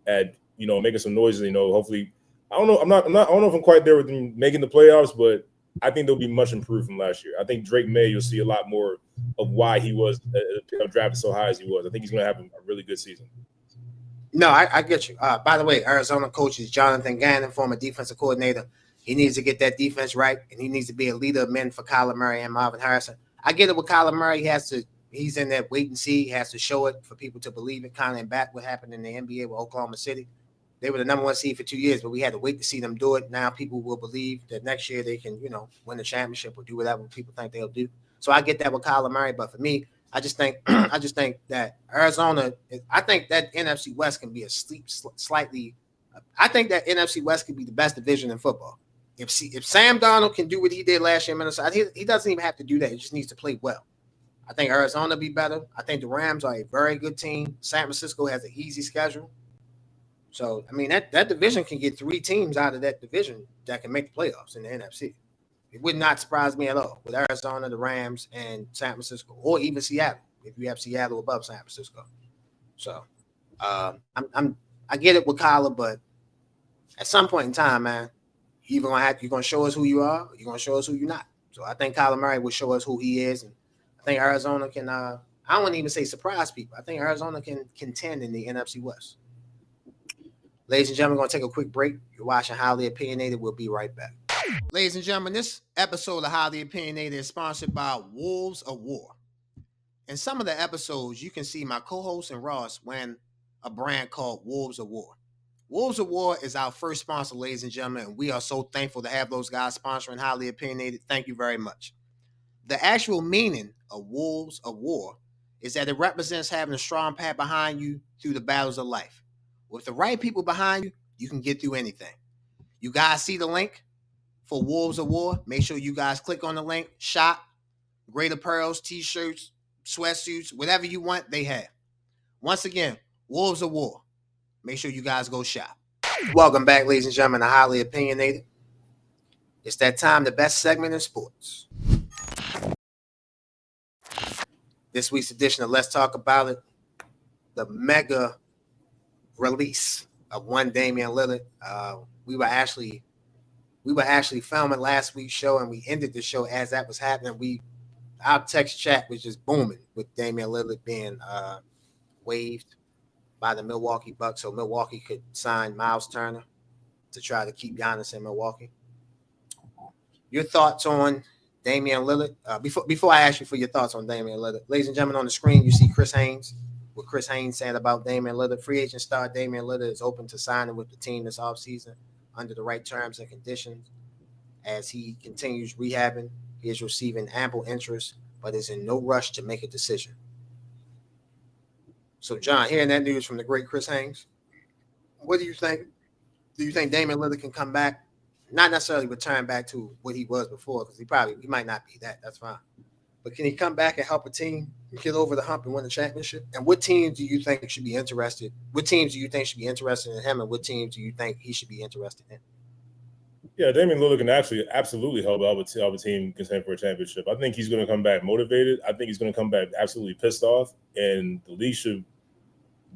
at making some noises. Hopefully, I don't know. I don't know if I'm quite there with them making the playoffs, but I think they'll be much improved from last year. I think Drake May, you'll see a lot more of why he was drafted so high as he was. I think he's going to have a really good season. No, I get you. By the way, Arizona coach is Jonathan Gannon, former defensive coordinator. He needs to get that defense right, and he needs to be a leader of men for Kyler Murray and Marvin Harrison. I get it with Kyler Murray. He's in that wait and see. He has to show it for people to believe it, kind of back what happened in the NBA with Oklahoma City. They were the number one seed for 2 years, but we had to wait to see them do it. Now people will believe that next year they can, win the championship or do whatever people think they'll do. So I get that with Kyler Murray, but for me, I just think that Arizona. I think that NFC West can be slightly. I think that NFC West could be the best division in football. If Sam Darnold can do what he did last year in Minnesota, he doesn't even have to do that. He just needs to play well. I think Arizona will be better. I think the Rams are a very good team. San Francisco has an easy schedule. So I mean that division can get 3 teams out of that division that can make the playoffs in the NFC. It would not surprise me at all with Arizona, the Rams, and San Francisco, or even Seattle, if you have Seattle above San Francisco. So I get it with Kyler, but at some point in time, man, you're gonna show us who you are, or you're gonna show us who you're not. So I think Kyler Murray will show us who he is, and I think Arizona can. I wouldn't even say surprise people. I think Arizona can contend in the NFC West. Ladies and gentlemen, we're gonna take a quick break. You're watching Highly Opinionated. We'll be right back. Ladies and gentlemen, this episode of Highly Opinionated is sponsored by Wolves of War. In some of the episodes, you can see my co-host and Ross wearing a brand called Wolves of War. Wolves of War is our first sponsor, ladies and gentlemen, and we are so thankful to have those guys sponsoring Highly Opinionated. Thank you very much. The actual meaning of Wolves of War is that it represents having a strong path behind you through the battles of life. With the right people behind you, you can get through anything. You guys see the link for Wolves of War? Make sure you guys click on the link, shop, great apparels, t-shirts, sweatsuits, whatever you want, they have. Once again, Wolves of War. Make sure you guys go shop. Welcome back, ladies and gentlemen, to Highly Opinionated. It's that time, the best segment in sports. This week's edition of Let's Talk About It, the mega release of one Damian Lillard. We were actually filming last week's show, and we ended the show as that was happening. Our text chat was just booming with Damian Lillard being waived by the Milwaukee Bucks, so Milwaukee could sign Miles Turner to try to keep Giannis in Milwaukee. Your thoughts on Damian Lillard? Before I ask you for your thoughts on Damian Lillard, ladies and gentlemen, on the screen you see Chris Haynes. What Chris Haynes said about Damian Lillard. Free agent star Damian Lillard is open to signing with the team this offseason under the right terms and conditions. As he continues rehabbing, he is receiving ample interest, but is in no rush to make a decision. So, John, hearing that news from the great Chris Haynes, what do you think? Do you think Damian Lillard can come back? Not necessarily return back to what he was before, because he might not be that. That's fine. But can he come back and help a team get over the hump and win the championship? And what teams do you think should be interested? What teams do you think should be interested in him, and what teams do you think he should be interested in? Yeah, Damian Lillard can actually absolutely help a team contend for a championship. I think he's going to come back motivated. I think he's going to come back absolutely pissed off, and the league should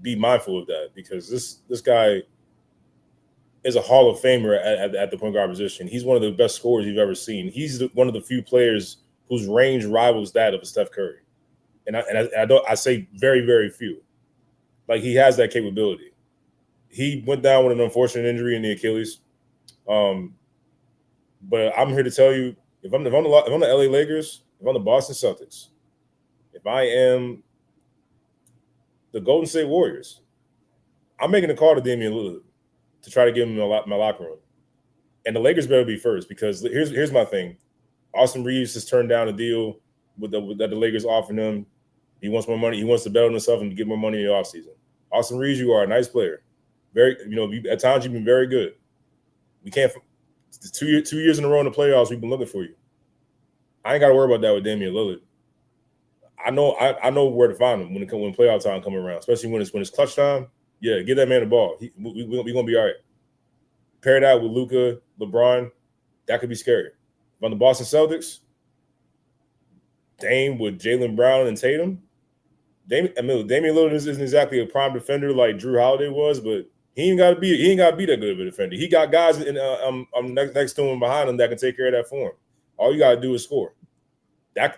be mindful of that because this guy is a Hall of Famer at the point guard position. He's one of the best scorers you've ever seen. He's one of the few players whose range rivals that of Steph Curry. And I say very, very few. Like, he has that capability. He went down with an unfortunate injury in the Achilles. But I'm here to tell you, if I'm the LA Lakers, if I'm the Boston Celtics, if I am the Golden State Warriors, I'm making a call to Damian Lillard to try to get him in my locker room. And the Lakers better be first, because here's my thing. Austin Reeves has turned down a deal that the Lakers offered him. He wants more money. He wants to bet on himself and get more money in the offseason. Austin Reeves, you are a nice player. Very, at times you've been very good. We can't. 2 years in a row in the playoffs, we've been looking for you. I ain't got to worry about that with Damian Lillard. I know where to find him when playoff time come around, especially when it's clutch time. Yeah, get that man the ball. We're gonna be all right. Pair that with Luka, LeBron, that could be scary. On the Boston Celtics, Dame with Jaylen Brown and Tatum. Damian Lillard isn't exactly a prime defender like Drew Holiday was, but he ain't got to be that good of a defender. He got guys next to him, behind him that can take care of that for him. All you got to do is score. I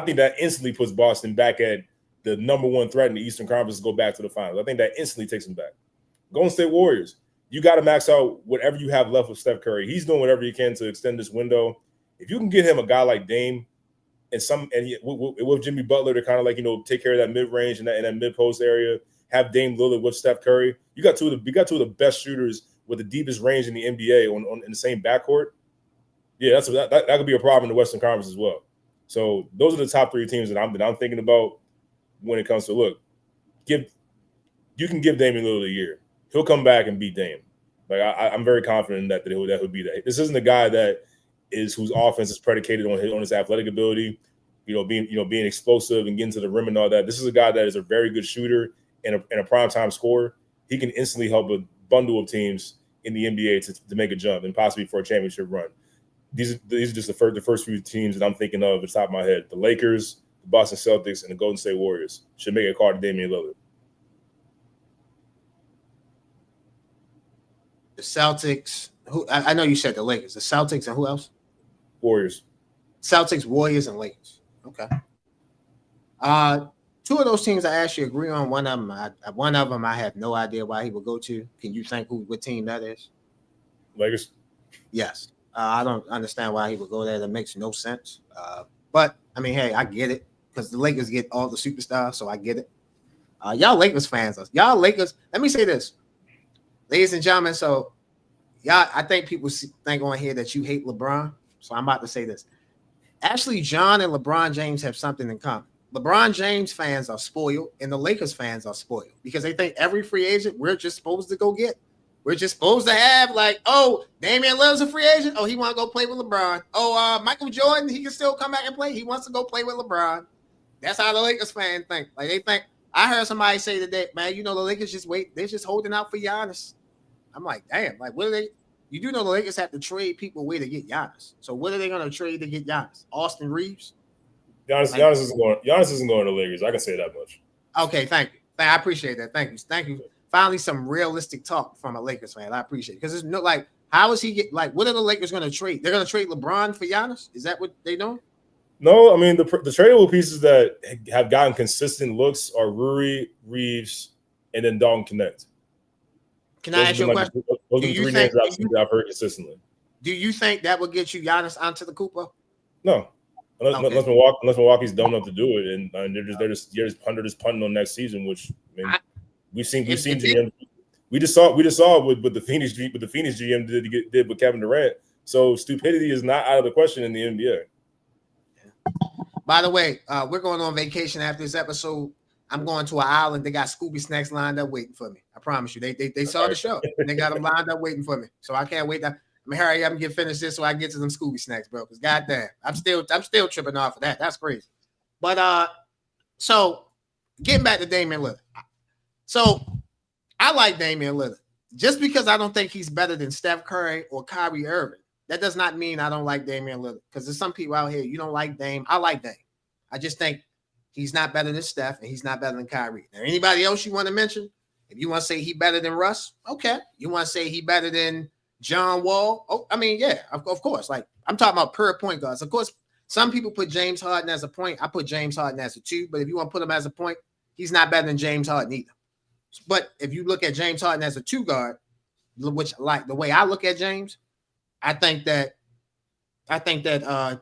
think that instantly puts Boston back at the number one threat in the Eastern Conference to go back to the finals. I think that instantly takes them back. Golden State Warriors, you got to max out whatever you have left with Steph Curry. He's doing whatever he can to extend this window. If you can get him a guy like Dame with Jimmy Butler to kind of take care of that mid range and that mid post area, have Dame Lillard with Steph Curry. You got two of the best shooters with the deepest range in the NBA in the same backcourt. Yeah, that could be a problem in the Western Conference as well. So those are the top three teams that I'm thinking about when it comes to you can give Damian Lillard a year. He'll come back and beat Dame. I'm very confident that he'll be that. This isn't a guy whose offense is predicated on his athletic ability, being explosive and getting to the rim and all that. This is a guy that is a very good shooter and a primetime scorer. He can instantly help a bundle of teams in the NBA to make a jump and possibly for a championship run. These are just the first few teams that I'm thinking of at the top of my head. The Lakers, the Boston Celtics, and the Golden State Warriors should make a call to Damian Lillard. The Celtics. I know you said the Lakers. The Celtics and who else? Warriors. Celtics, Warriors, and Lakers. Okay. Two of those teams I actually agree on. One of them I have no idea why he would go to. Can you think what team that is? Lakers. Yes. I don't understand why he would go there. That makes no sense. But I mean, hey, I get it because the Lakers get all the superstars, so I get it. Y'all Lakers fans, let me say this, ladies and gentlemen. So, I think people think on here that you hate LeBron. So I'm about to say this. Actually, John and LeBron James have something in common. LeBron James fans are spoiled, and the Lakers fans are spoiled because they think every free agent we're just supposed to go get. We're just supposed to have Damian Lillard's a free agent. Oh, he want to go play with LeBron. Oh, Michael Jordan, he can still come back and play. He wants to go play with LeBron. That's how the Lakers fans think. They think. I heard somebody say today, man, the Lakers just wait. They're just holding out for Giannis. I'm like, damn. What are they? You do know the Lakers have to trade people away to get Giannis. So what are they going to trade to get Giannis? Austin Reeves? Giannis isn't going to the Lakers. I can say that much. Okay, thank you. I appreciate that. Thank you. Finally, some realistic talk from a Lakers fan. I appreciate it because it's how is he get what are the Lakers going to trade? They're going to trade LeBron for Giannis? Is that what they doing? No, I mean the tradable pieces that have gotten consistent looks are Rui, Reeves, and then Dalton Connect. Can I ask you a question? Those are the three names that I've heard consistently. Do you think that would get you Giannis onto the Cooper? No, unless Milwaukee's dumb enough to do it, and they're just punting on next season, which we've seen GM. We just saw with the Phoenix GM did with Kevin Durant. So stupidity is not out of the question in the NBA. By the way, we're going on vacation after this episode. I'm going to an island. They got Scooby snacks lined up waiting for me. I promise you. They saw the show. And they got them lined up waiting for me. So I can't wait. I'm gonna hurry up and get finished this so I can get to them Scooby snacks, bro. Because goddamn, I'm still tripping off of that. That's crazy. But so getting back to Damian Lillard. So I like Damian Lillard. Just because I don't think he's better than Steph Curry or Kyrie Irving, that does not mean I don't like Damian Lillard. Because there's some people out here, you don't like Dame. I like Dame. I just think he's not better than Steph, and he's not better than Kyrie. Now, anybody else you want to mention? If you want to say he better than Russ, okay. You want to say he better than John Wall? Oh, I mean, yeah, of course. I'm talking about per point guards. Of course, some people put James Harden as a point. I put James Harden as a 2, but if you want to put him as a point, he's not better than James Harden either. But if you look at James Harden as a 2 guard, which the way I look at James, I think that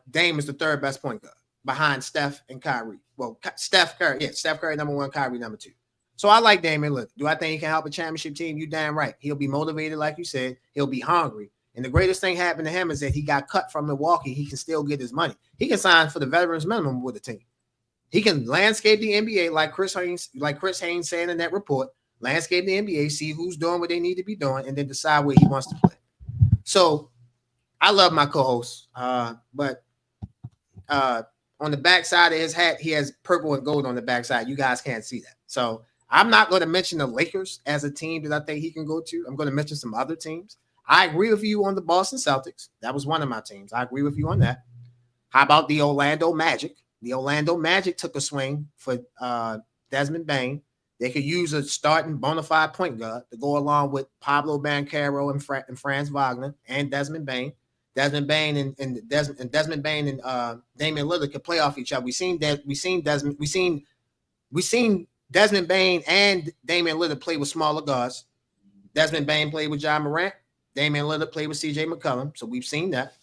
Dame is the third best point guard behind Steph and Kyrie. Well, Steph Curry number 1, Kyrie number 2. So I like Damian Lillard. Do I think he can help a championship team? You damn right. He'll be motivated, like you said. He'll be hungry. And the greatest thing happened to him is that he got cut from Milwaukee. He can still get his money. He can sign for the veterans minimum with the team. He can landscape the NBA like Chris Haynes said in that report. Landscape the NBA, see who's doing what they need to be doing, and then decide where he wants to play. So I love my co-host, but on the back side of his hat, he has purple and gold on the back side. You guys can't see that. So I'm not going to mention the Lakers as a team that I think he can go to. I'm going to mention some other teams. I agree with you on the Boston Celtics. That was one of my teams. I agree with you on that. How about the Orlando Magic? The Orlando Magic took a swing for Desmond Bane. They could use a starting bona fide point guard to go along with Pablo Banchero and Franz Wagner and Desmond Bane. Desmond Bane and Desmond Bane and Damian Lillard could play off each other. We've seen Desmond Bane and Damian Lillard play with smaller guards. Desmond Bane played with John Morant. Damian Lillard played with C.J. McCollum. So we've seen that.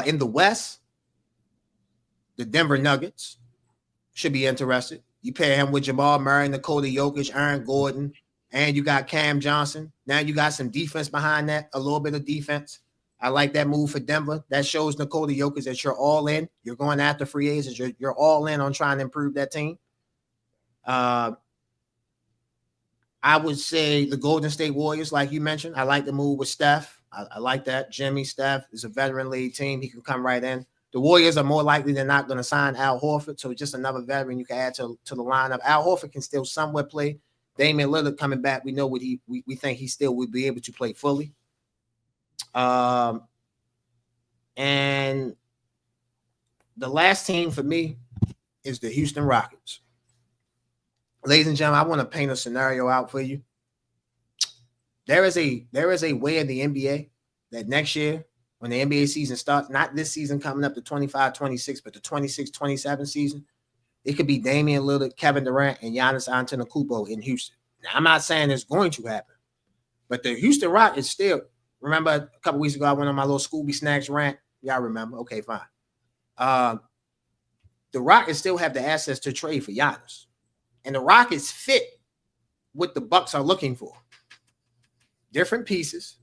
In the West, the Denver Nuggets should be interested. You pair him with Jamal Murray, Nikola Jokic, Aaron Gordon, and you got Cam Johnson. Now you got some defense behind that, a little bit of defense. I like that move for Denver. That shows Nikola Jokic that you're all in. You're going after free agents. You're all in on trying to improve that team. I would say the Golden State Warriors, like you mentioned. I like the move with Steph. I like that. Jimmy Steph is a veteran league team. He can come right in. The Warriors are more likely than not going to sign Al Horford, so just another veteran you can add to the lineup. Al Horford can still somewhat play. Damian Lillard coming back, we know what we think he still would be able to play fully. And the last team for me is the Houston Rockets. Ladies and gentlemen, I want to paint a scenario out for you. There is a way in the NBA that next year, when the NBA season starts, not this season coming up to 25-26, but the 26-27 season, it could be Damian Lillard, Kevin Durant, and Giannis Antetokounmpo in Houston. Now, I'm not saying it's going to happen, but the Houston Rockets still, remember a couple weeks ago, I went on my little Scooby Snacks rant. Y'all remember? Okay, fine. The Rockets still have the assets to trade for Giannis. And the Rockets fit what the Bucks are looking for. Different pieces.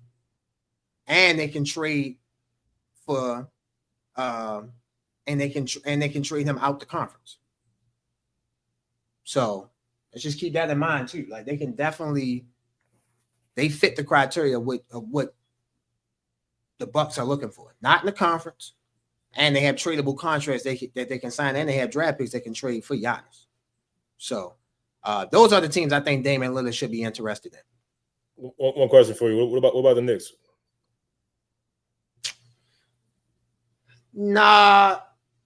And they can trade for and they can trade him out the conference. So let's just keep that in mind too. Like they can definitely fit the criteria of what the Bucks are looking for. Not in the conference. And they have tradable contracts that they can sign, and they have draft picks they can trade for Giannis. So those are the teams I think Damian Lillard should be interested in. One question for you. What about the Knicks? Nah,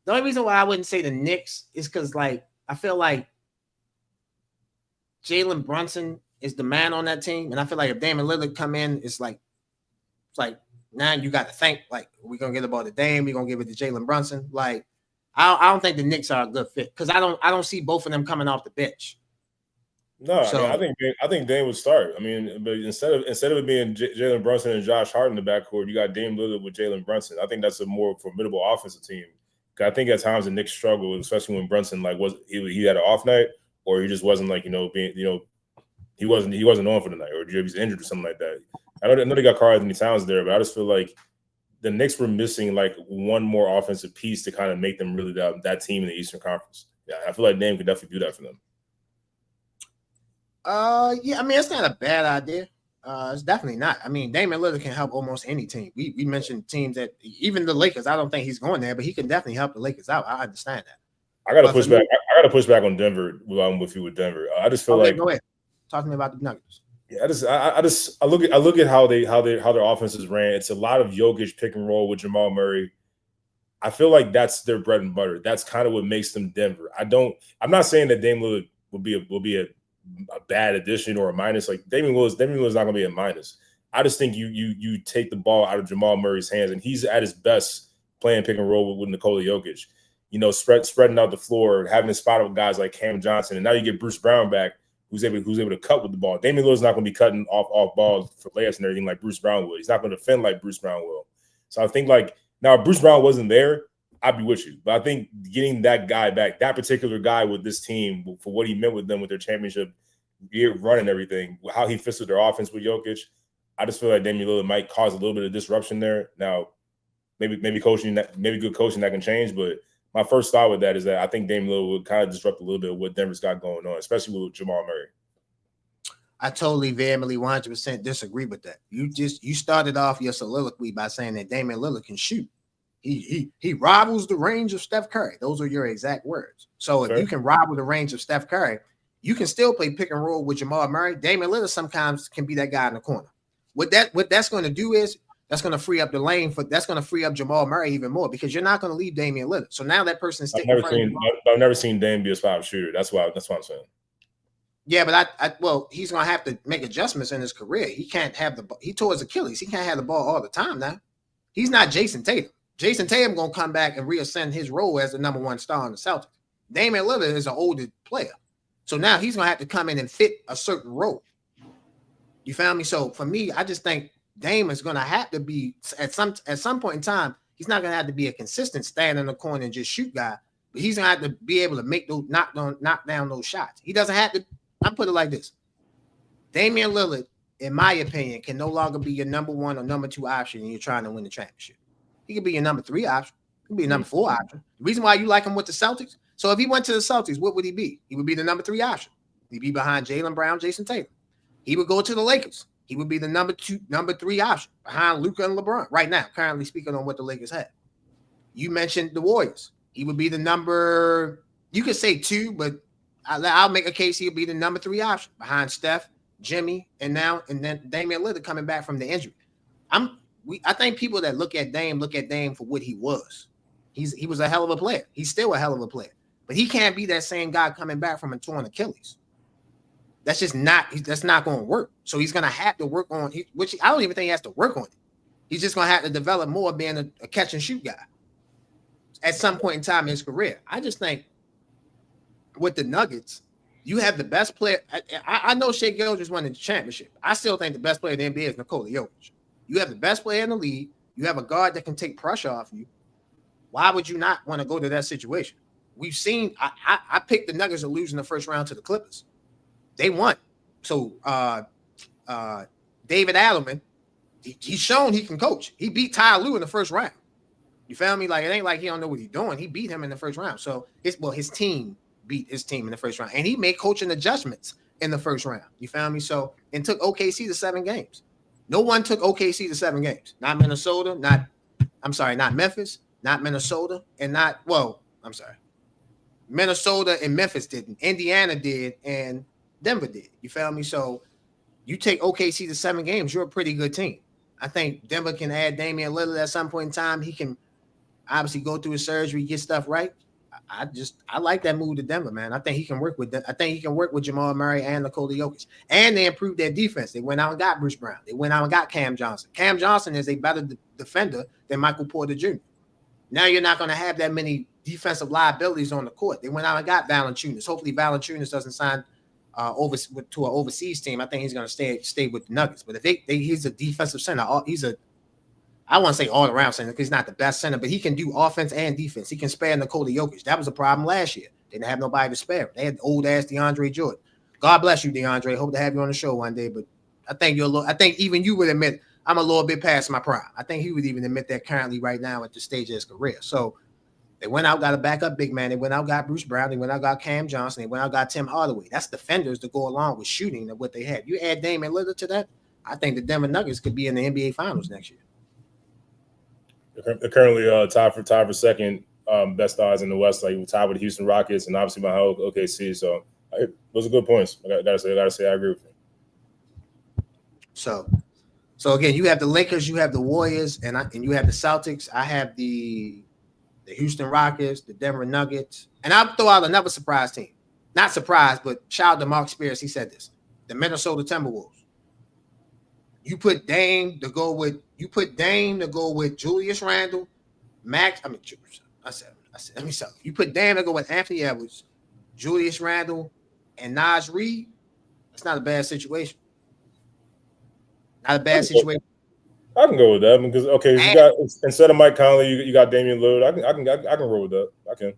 the only reason why I wouldn't say the Knicks is because, like, I feel like Jalen Brunson is the man on that team, and I feel like if Damian Lillard come in, it's like now you got to think like we're gonna get the ball to Dame, we're gonna give it to Jalen Brunson. Like, I don't think the Knicks are a good fit because I don't see both of them coming off the bench. No, so, I think Dame would start. I mean, but instead of it being Jalen Brunson and Josh Hart in the backcourt, you got Dame Lillard with Jalen Brunson. I think that's a more formidable offensive team. I think at times the Knicks struggled, especially when Brunson he had an off night or he just wasn't he wasn't on for the night or he was injured or something like that. I know they got Karl-Anthony Towns there, but I just feel like the Knicks were missing like one more offensive piece to kind of make them really that team in the Eastern Conference. Yeah, I feel like Dame could definitely do that for them. Yeah, I mean, it's not a bad idea. It's definitely not. I mean, Damian Lillard can help almost any team. We mentioned teams that even the Lakers. I don't think he's going there, but he can definitely help the Lakers out. I understand that. I got to push back. I got to push back on Denver. I'm with you with Denver. I just feel like go ahead. Talk to me about the Nuggets. Yeah, I look at how their offenses ran. It's a lot of Jokic pick and roll with Jamal Murray. I feel like that's their bread and butter. That's kind of what makes them Denver. I'm not saying that Dame Lillard will be a bad addition or a minus. Like Damian Lillard's not going to be a minus. I just think you take the ball out of Jamal Murray's hands, and he's at his best playing pick and roll with Nikola Jokic. Spreading out the floor, having a spot with guys like Cam Johnson, and now you get Bruce Brown back, who's able to cut with the ball. Damian Lillard's not going to be cutting off balls for layups and everything like Bruce Brown will. He's not going to defend like Bruce Brown will. So I think now if Bruce Brown wasn't there, I'd be with you. But I think getting that guy back, that particular guy with this team for what he meant with them with their championship year run and everything, how he fits with their offense with Jokic, I just feel like Damian Lillard might cause a little bit of disruption there. Now, maybe good coaching that can change, but my first thought with that is that I think Damian Lillard would kind of disrupt a little bit of what Denver's got going on, especially with Jamal Murray. I totally vehemently 100% disagree with that. You started off your soliloquy by saying that Damian Lillard can shoot. He rivals the range of Steph Curry. Those are your exact words. So if you can rival the range of Steph Curry, You can still play pick and roll with Jamal Murray. Damian Lillard sometimes can be that guy in the corner. What that's going to do is that's going to free up the lane that's going to free up Jamal Murray even more because you're not going to leave Damian Lillard. So now that person is sticking. I've never seen Dame be a spot shooter. That's what I'm saying. Yeah, but well, he's going to have to make adjustments in his career. He can't have the ball. He tore his Achilles. He can't have the ball all the time now. He's not Jason Tatum. Jason Tatum going to come back and reascend his role as the number one star in the Celtics. Damian Lillard is an older player. So now he's going to have to come in and fit a certain role. You found me? So for me, I just think Dame is going to have to be at some point in time. He's not going to have to be a consistent stand in the corner and just shoot guy, but he's going to have to be able to make those knock down those shots. He doesn't have to. I put it like this: Damian Lillard, in my opinion, can no longer be your number one or number two option and you're trying to win the championship. He could be your number three option. He could be a number four option. The reason why you like him with the Celtics. So if he went to the Celtics, what would he be? He would be the number three option. He'd be behind Jaylen Brown, Jason Tatum. He would go to the Lakers. He would be the number three option behind Luka and LeBron. Right now, currently speaking on what the Lakers have. You mentioned the Warriors. He would be the number, you could say two, but I'll make a case he'll be the number three option behind Steph, Jimmy, and then Damian Lillard coming back from the injury. I think people that look at Dame for what he was. He was a hell of a player. He's still a hell of a player. But he can't be that same guy coming back from a torn Achilles. That's just not going to work. So he's going to have to work on which I don't even think he has to work on it. He's just going to have to develop more being a catch and shoot guy at some point in time in his career. I just think with the Nuggets, you have the best player. I know Shai Gilgeous won the championship. I still think the best player in the NBA is Nikola Jokic. You have the best player in the league. You have a guard that can take pressure off you. Why would you not want to go to that situation? We've seen. I picked the Nuggets to lose in the first round to the Clippers. They won. So David Adelman, he's shown he can coach. He beat Ty Lue in the first round. You feel me? Like it ain't like he don't know what he's doing. He beat him in the first round. So his team beat his team in the first round, and he made coaching adjustments in the first round. You feel me? So and took OKC to 7 games. No one took OKC to 7 games. Not Minnesota. Not Memphis. Not Minnesota, and Minnesota and Memphis didn't. Indiana did, and Denver did. You feel me? So you take OKC to 7 games, you're a pretty good team. I think Denver can add Damian Lillard at some point in time. He can obviously go through his surgery, get stuff right. I like that move to Denver, man. I think he can work with them. I think he can work with Jamal Murray and Nikola Jokic. And they improved their defense. They went out and got Bruce Brown. They went out and got Cam Johnson. Cam Johnson is a better defender than Michael Porter Jr. Now you're not going to have that many defensive liabilities on the court. They went out and got Valanciunas. Hopefully Valanciunas doesn't sign to an overseas team. I think he's going to stay with the Nuggets. But if he's a defensive center, I want to say all-around center because he's not the best center, but he can do offense and defense. He can spare Nikola Jokic. That was a problem last year. They didn't have nobody to spare. They had old-ass DeAndre Jordan. God bless you, DeAndre. Hope to have you on the show one day. But I think even you would admit I'm a little bit past my prime. I think he would even admit that currently right now at the stage of his career. So they went out, got a backup big man. They went out, got Bruce Brown. They went out, got Cam Johnson. They went out, got Tim Hardaway. That's defenders to go along with shooting and what they had. You add Damian Lillard to that, I think the Denver Nuggets could be in the NBA Finals next year. They're currently tied for second best odds in the West, like tied with the Houston Rockets and obviously my whole OKC. So those are good points. I gotta say I agree with you. So again, you have the Lakers, you have the Warriors, and you have the Celtics. I have the Houston Rockets, the Denver Nuggets, and I'll throw out another surprise team. Not surprised, but shout out to Mark Spears. He said this: the Minnesota Timberwolves. You put Dame to go with Julius Randle, You put Dame to go with Anthony Edwards, Julius Randle, and Naz Reid. That's not a bad situation. Not a bad situation. I can go with that because you got instead of Mike Conley, you got Damian Lillard. I can roll with that. I can.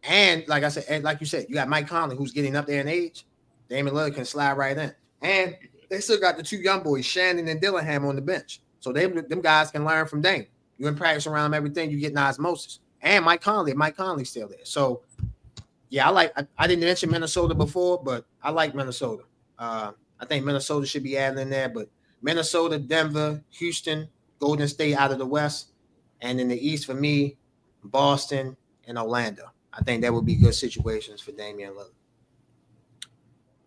And like I said, and like you said, you got Mike Conley who's getting up there in age. Damian Lillard can slide right in, and they still got the two young boys, Shannon and Dillingham, on the bench. So them guys can learn from Dame. You in practice around everything, you get osmosis. And Mike Conley's still there. So yeah, I didn't mention Minnesota before, but I like Minnesota. I think Minnesota should be added in there, but Minnesota, Denver, Houston, Golden State out of the West, and in the East for me, Boston and Orlando. I think that would be good situations for Damian Lillard.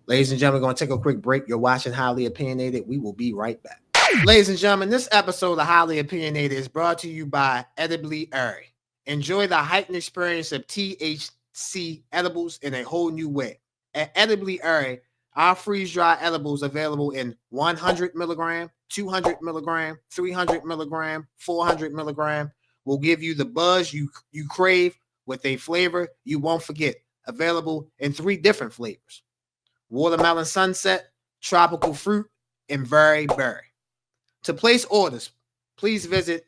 Ladies and gentlemen, we're going to take a quick break. You're watching Highly Opinionated. We will be right back. Ladies and gentlemen, this episode of Highly Opinionated is brought to you by Edibly Airy. Enjoy the heightened experience of THC edibles in a whole new way. At Edibly Airy, our freeze-dry edibles available in 100 milligram, 200 milligram, 300 milligram, 400 milligram will give you the buzz you crave with a flavor you won't forget. Available in 3 different flavors: watermelon sunset, tropical fruit, and very berry. To place orders, please visit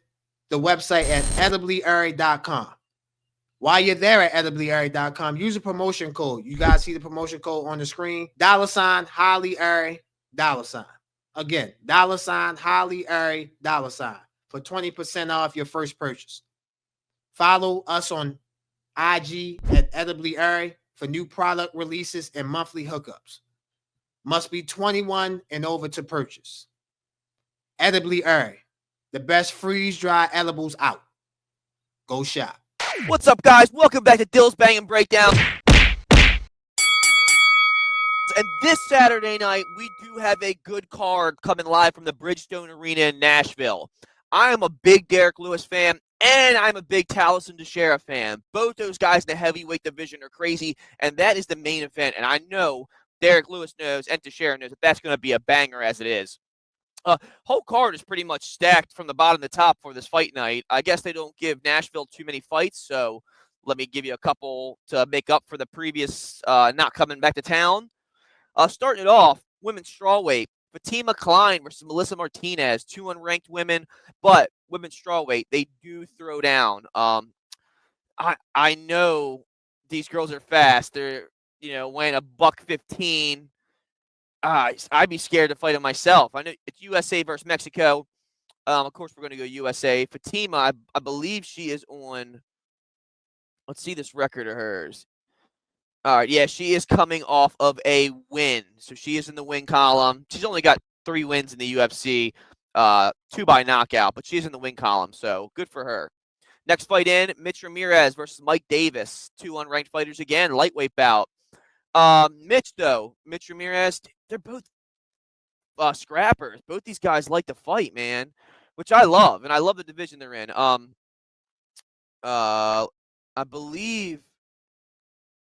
the website at ediblyairy.com. While you're there at ediblyairy.com, use a promotion code. You guys see the promotion code on the screen. $ Highly Airy, $. Again, $ Highly Airy, $ for 20% off your first purchase. Follow us on IG at Edibly Airy for new product releases and monthly hookups. Must be 21 and over to purchase. Edibly Airy, the best freeze-dry edibles out. Go shop. What's up, guys? Welcome back to Dill's Bangin Breakdowns. And this Saturday night, we do have a good card coming live from the Bridgestone Arena in Nashville. I am a big Derek Lewis fan, and I'm a big Taliesin Teixeira fan. Both those guys in the heavyweight division are crazy, and that is the main event. And I know Derek Lewis knows and Teixeira knows that that's going to be a banger as it is. Whole card is pretty much stacked from the bottom to top for this fight night. I guess they don't give Nashville too many fights, so let me give you a couple to make up for the previous not coming back to town. Starting it off, women's strawweight, Fatima Klein versus Melissa Martinez, 2 unranked women, but women's strawweight, they do throw down. I know these girls are fast. They're weighing $115. I'd be scared to fight them myself. I know it's USA versus Mexico. Of course, we're going to go USA. Fatima, I believe she is on. Let's see this record of hers. All right, yeah, she is coming off of a win. So she is in the win column. She's only got 3 wins in the UFC, 2 by knockout, but she's in the win column, so good for her. Next fight in, Mitch Ramirez versus Mike Davis. 2 unranked fighters again, lightweight bout. Mitch Ramirez, they're both scrappers. Both these guys like to fight, man, which I love, and I love the division they're in. I believe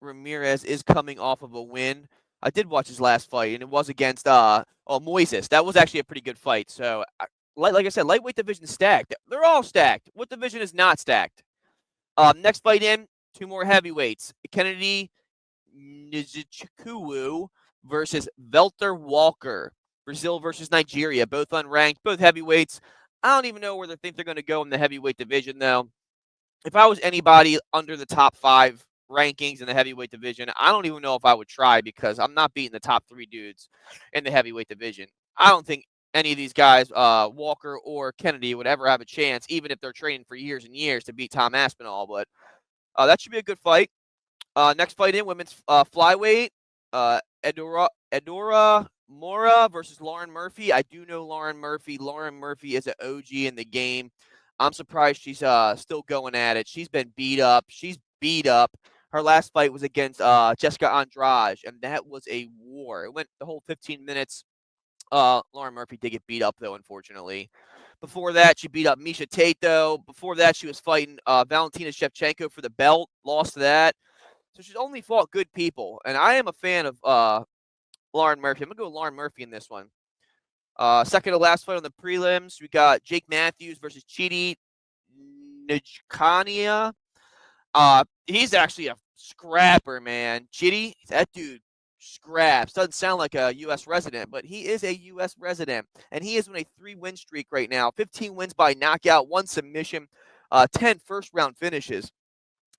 Ramirez is coming off of a win. I did watch his last fight, and it was against Moises. That was actually a pretty good fight. So, like I said, lightweight division stacked. They're all stacked. What division is not stacked? Next fight in, 2 more heavyweights. Kennedy Nzechukwu versus Velter Walker. Brazil versus Nigeria, both unranked, both heavyweights. I don't even know where they think they're going to go in the heavyweight division, though. If I was anybody under the top 5 rankings in the heavyweight division, I don't even know if I would try, because I'm not beating the top 3 dudes in the heavyweight division. I don't think any of these guys, Walker or Kennedy, would ever have a chance, even if they're training for years and years, to beat Tom Aspinall. But that should be a good fight. Next fight in, women's flyweight, Edora Mora versus Lauren Murphy. I do know Lauren Murphy. Lauren Murphy is an OG in the game. I'm surprised she's still going at it. She's been beat up. She's beat up. Her last fight was against Jessica Andrade, and that was a war. It went the whole 15 minutes. Lauren Murphy did get beat up, though, unfortunately. Before that, she beat up Misha Tate, though. Before that, she was fighting Valentina Shevchenko for the belt. Lost to that. So she's only fought good people. And I am a fan of Lauren Murphy. I'm going to go with Lauren Murphy in this one. Second to last fight on the prelims, we got Jake Matthews versus Chidi Njkania. He's actually a scrapper, man. Chidi, that dude scraps. Doesn't sound like a U.S. resident, but he is a U.S. resident. And he is on a 3-win streak right now. 15 wins by knockout, 1 submission, 10 first-round finishes.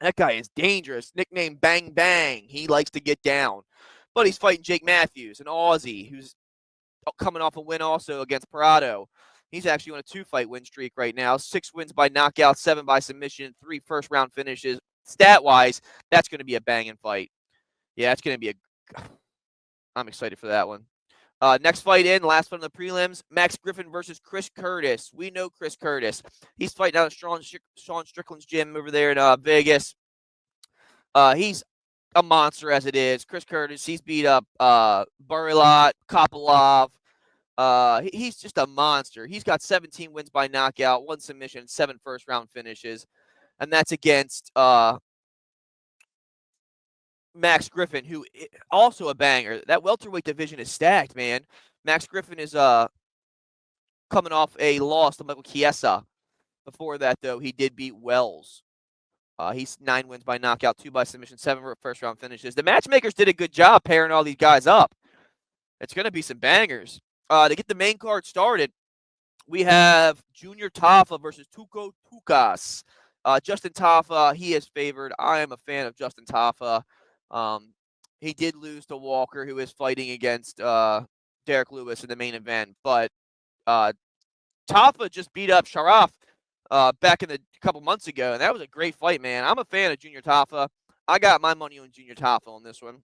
That guy is dangerous. Nicknamed Bang Bang. He likes to get down. But he's fighting Jake Matthews, an Aussie, who's coming off a win also against Parado. He's actually on a 2-fight win streak right now. 6 wins by knockout, 7 by submission, 3 first-round finishes. Stat-wise, that's going to be a banging fight. Yeah, it's going to be I'm excited for that one. Next fight in, last fight on the prelims, Max Griffin versus Chris Curtis. We know Chris Curtis. He's fighting out at Sean Strickland's gym over there in Vegas. He's a monster as it is. Chris Curtis, he's beat up Burilot, Kopilov. He's just a monster. He's got 17 wins by knockout, 1 submission, 7 first-round finishes, and that's against Max Griffin, who also a banger. That welterweight division is stacked, man. Max Griffin is coming off a loss to Michael Chiesa. Before that, though, he did beat Wells. He's 9 wins by knockout, 2 by submission, 7 first-round finishes. The matchmakers did a good job pairing all these guys up. It's going to be some bangers. To get the main card started, we have Junior Tafa versus Tuco Tucas. Justin Tafa, he is favored. I am a fan of Justin Tafa. He did lose to Walker, who is fighting against Derek Lewis in the main event. But Tafa just beat up Sharaf back in a couple months ago, and that was a great fight, man. I'm a fan of Junior Tafa. I got my money on Junior Tafa on this one.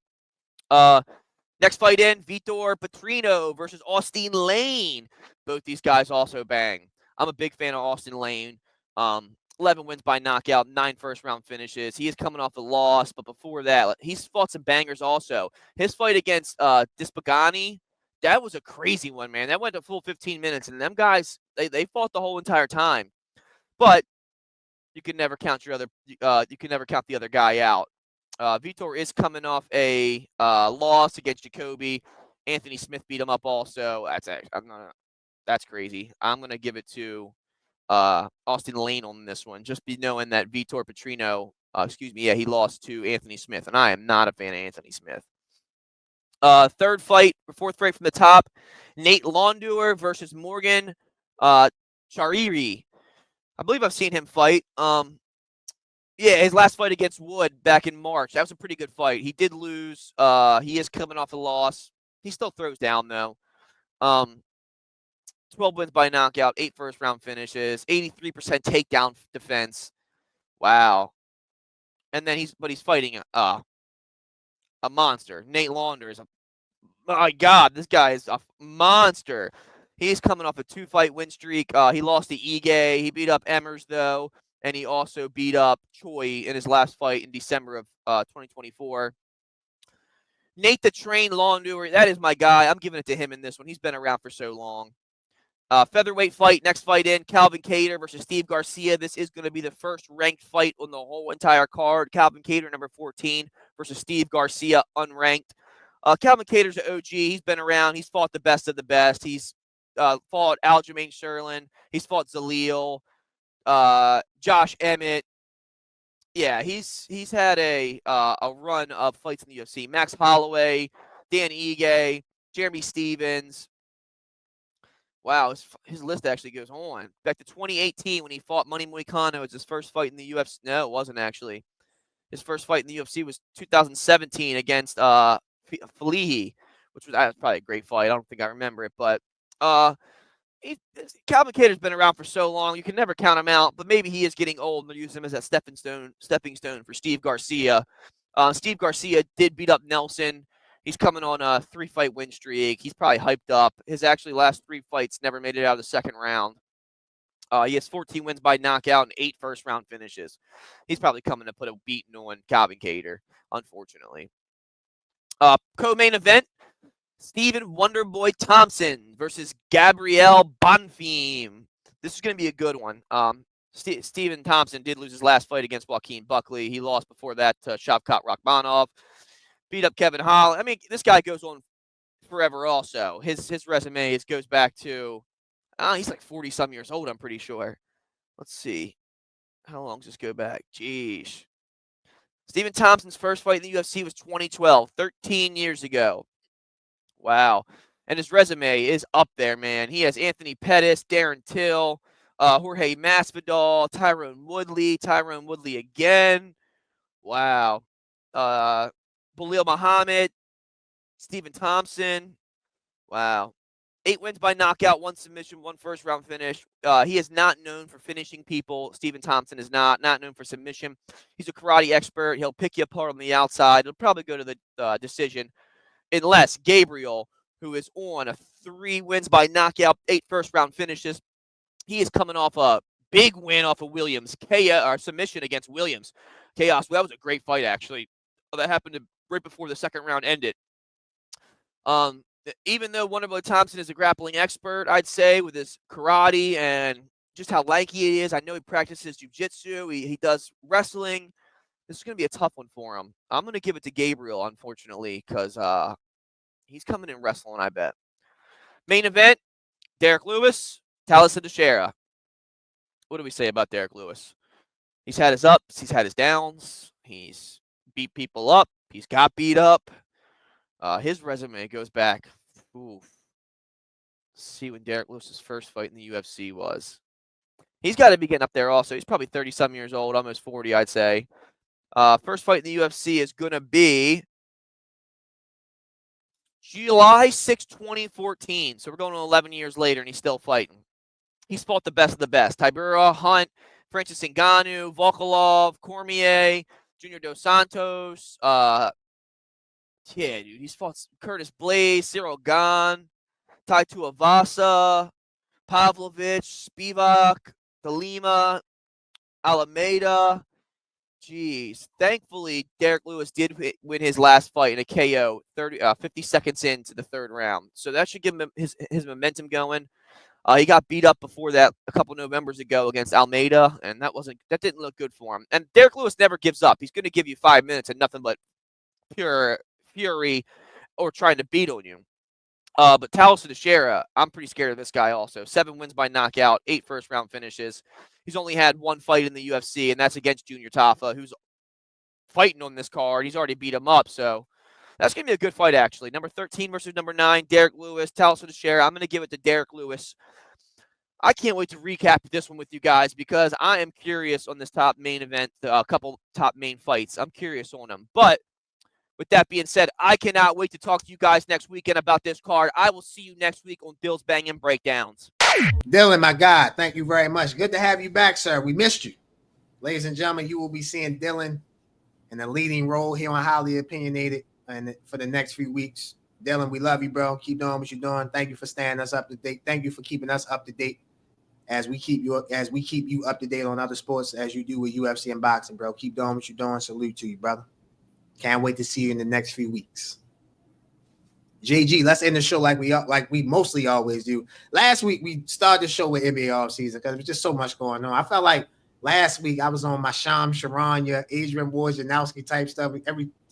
Next fight in, Vitor Petrino versus Austin Lane. Both these guys also bang. I'm a big fan of Austin Lane. 11 wins by knockout, 9 first-round finishes. He is coming off a loss, but before that, he's fought some bangers also. His fight against Dispagani, that was a crazy one, man. That went to full 15 minutes, and them guys, they fought the whole entire time. But you can never count the other guy out. Vitor is coming off a loss against Jacoby. Anthony Smith beat him up also. That's crazy. I'm gonna give it to Austin Lane on this one. Just be knowing that Vitor Petrino, he lost to Anthony Smith, and I am not a fan of Anthony Smith. Fourth fight from the top, Nate Londour versus Morgan Chariri. I believe I've seen him fight. His last fight against Wood back in March. That was a pretty good fight. He did lose. He is coming off a loss. He still throws down, though. 12 wins by knockout, 8 first-round finishes, 83% takedown defense. Wow. And then he's fighting a monster. Nate Launder is my God, this guy is a monster. He's coming off a 2-fight win streak. He lost to Ige. He beat up Emmers, though. And he also beat up Choi in his last fight in December of 2024. Nate the Train Londour, that is my guy. I'm giving it to him in this one. He's been around for so long. Featherweight fight, next fight in, Calvin Kattar versus Steve Garcia. This is going to be the first ranked fight on the whole entire card. Calvin Kattar, number 14, versus Steve Garcia, unranked. Calvin Kattar's an OG. He's been around. He's fought the best of the best. He's fought Aljamain Sterling. He's fought Zalil. Josh Emmett. Yeah, he's had a run of fights in the UFC. Max Holloway, Dan Ige, Jeremy Stevens. Wow, his list actually goes on. Back to 2018 when he fought Money Moicano. It was his first fight in the UFC. No, it wasn't actually. His first fight in the UFC was 2017 against Falihi, which was probably a great fight. I don't think I remember it, but Calvin Kattar's been around for so long, you can never count him out, but maybe he is getting old and they'll use him as that stepping stone for Steve Garcia. Steve Garcia did beat up Nelson. He's coming on a 3-fight win streak. He's probably hyped up. His actually last 3 fights never made it out of the second round. He has 14 wins by knockout and 8 first-round finishes. He's probably coming to put a beating on Calvin Kattar, unfortunately. Co-main event, Stephen Wonderboy Thompson versus Gabriel Bonfim. This is going to be a good one. Stephen Thompson did lose his last fight against Joaquin Buckley. He lost before that to Shavkat Rakhmonov. Beat up Kevin Holland. I mean, this guy goes on forever also. His resume goes back to, he's like 40-some years old, I'm pretty sure. Let's see. How long does this go back? Jeez. Stephen Thompson's first fight in the UFC was 2012, 13 years ago. Wow. And his resume is up there, man. He has Anthony Pettis, Darren Till, Jorge Masvidal, Tyrone Woodley again. Wow. Belal Muhammad, Stephen Thompson. Wow. 8 wins by knockout, 1 submission, 1 first-round finish. He is not known for finishing people. Stephen Thompson is not known for submission. He's a karate expert. He'll pick you apart on the outside. He'll probably go to the decision, unless Gabriel, who is on a 3 wins by knockout, 8 first-round finishes. He is coming off a big win off of Williams. Submission against Williams. Chaos. Well, that was a great fight, actually. that happened right before the second round ended. Even though Wonderboy Thompson is a grappling expert, I'd say, with his karate and just how lanky he is. I know he practices jiu-jitsu. He does wrestling. This is going to be a tough one for him. I'm going to give it to Gabriel, unfortunately, because he's coming in wrestling, I bet. Main event, Derek Lewis, Teixeira Teixeira. What do we say about Derek Lewis? He's had his ups. He's had his downs. He's beat people up. He's got beat up. His resume goes back. Let's see when Derek Lewis's first fight in the UFC was. He's got to be getting up there also. He's probably 30-some years old, almost 40, I'd say. First fight in the UFC is going to be July 6, 2014. So we're going to 11 years later, and he's still fighting. He's fought the best of the best. Tybura, Hunt, Francis Ngannou, Volkov, Cormier, Junior Dos Santos. Yeah, dude, he's fought Curtis Blaze, Cyril Gane, Tai Tuivasa, Pavlovich, Spivak, DeLima, Alameda. Jeez. Thankfully, Derek Lewis did win his last fight in a KO 50 seconds into the third round. So that should give him his momentum going. He got beat up before that a couple Novembers ago against Almeida, and that didn't look good for him. And Derek Lewis never gives up. He's going to give you 5 minutes and nothing but pure fury or trying to beat on you. But Teixeira Teixeira, I'm pretty scared of this guy also. 7 wins by knockout, 8 first-round finishes. He's only had 1 fight in the UFC, and that's against Junior Tafa, who's fighting on this card. He's already beat him up, so that's going to be a good fight, actually. Number 13 versus number 9, Derek Lewis, Teixeira Teixeira. I'm going to give it to Derek Lewis. I can't wait to recap this one with you guys because I am curious on this top main event, a couple top main fights. I'm curious on them. But with that being said, I cannot wait to talk to you guys next weekend about this card. I will see you next week on Bill's Bangin Breakdowns. Dylan, my God, thank you very much. Good to have you back, sir. We missed you. Ladies and gentlemen, you will be seeing Dylan in a leading role here on Highly Opinionated and for the next few weeks. Dylan, we love you, bro. Keep doing what you're doing. Thank you for staying us up to date. Thank you for keeping us up to date as we keep you up to date on other sports as you do with UFC and boxing, bro. Keep doing what you're doing. Salute to you, brother. Can't wait to see you in the next few weeks. JG, let's end the show like we mostly always do. Last week, we started the show with NBA offseason because there was just so much going on. I felt like last week I was on my Sham Charania, Adrian Wojnarowski type stuff.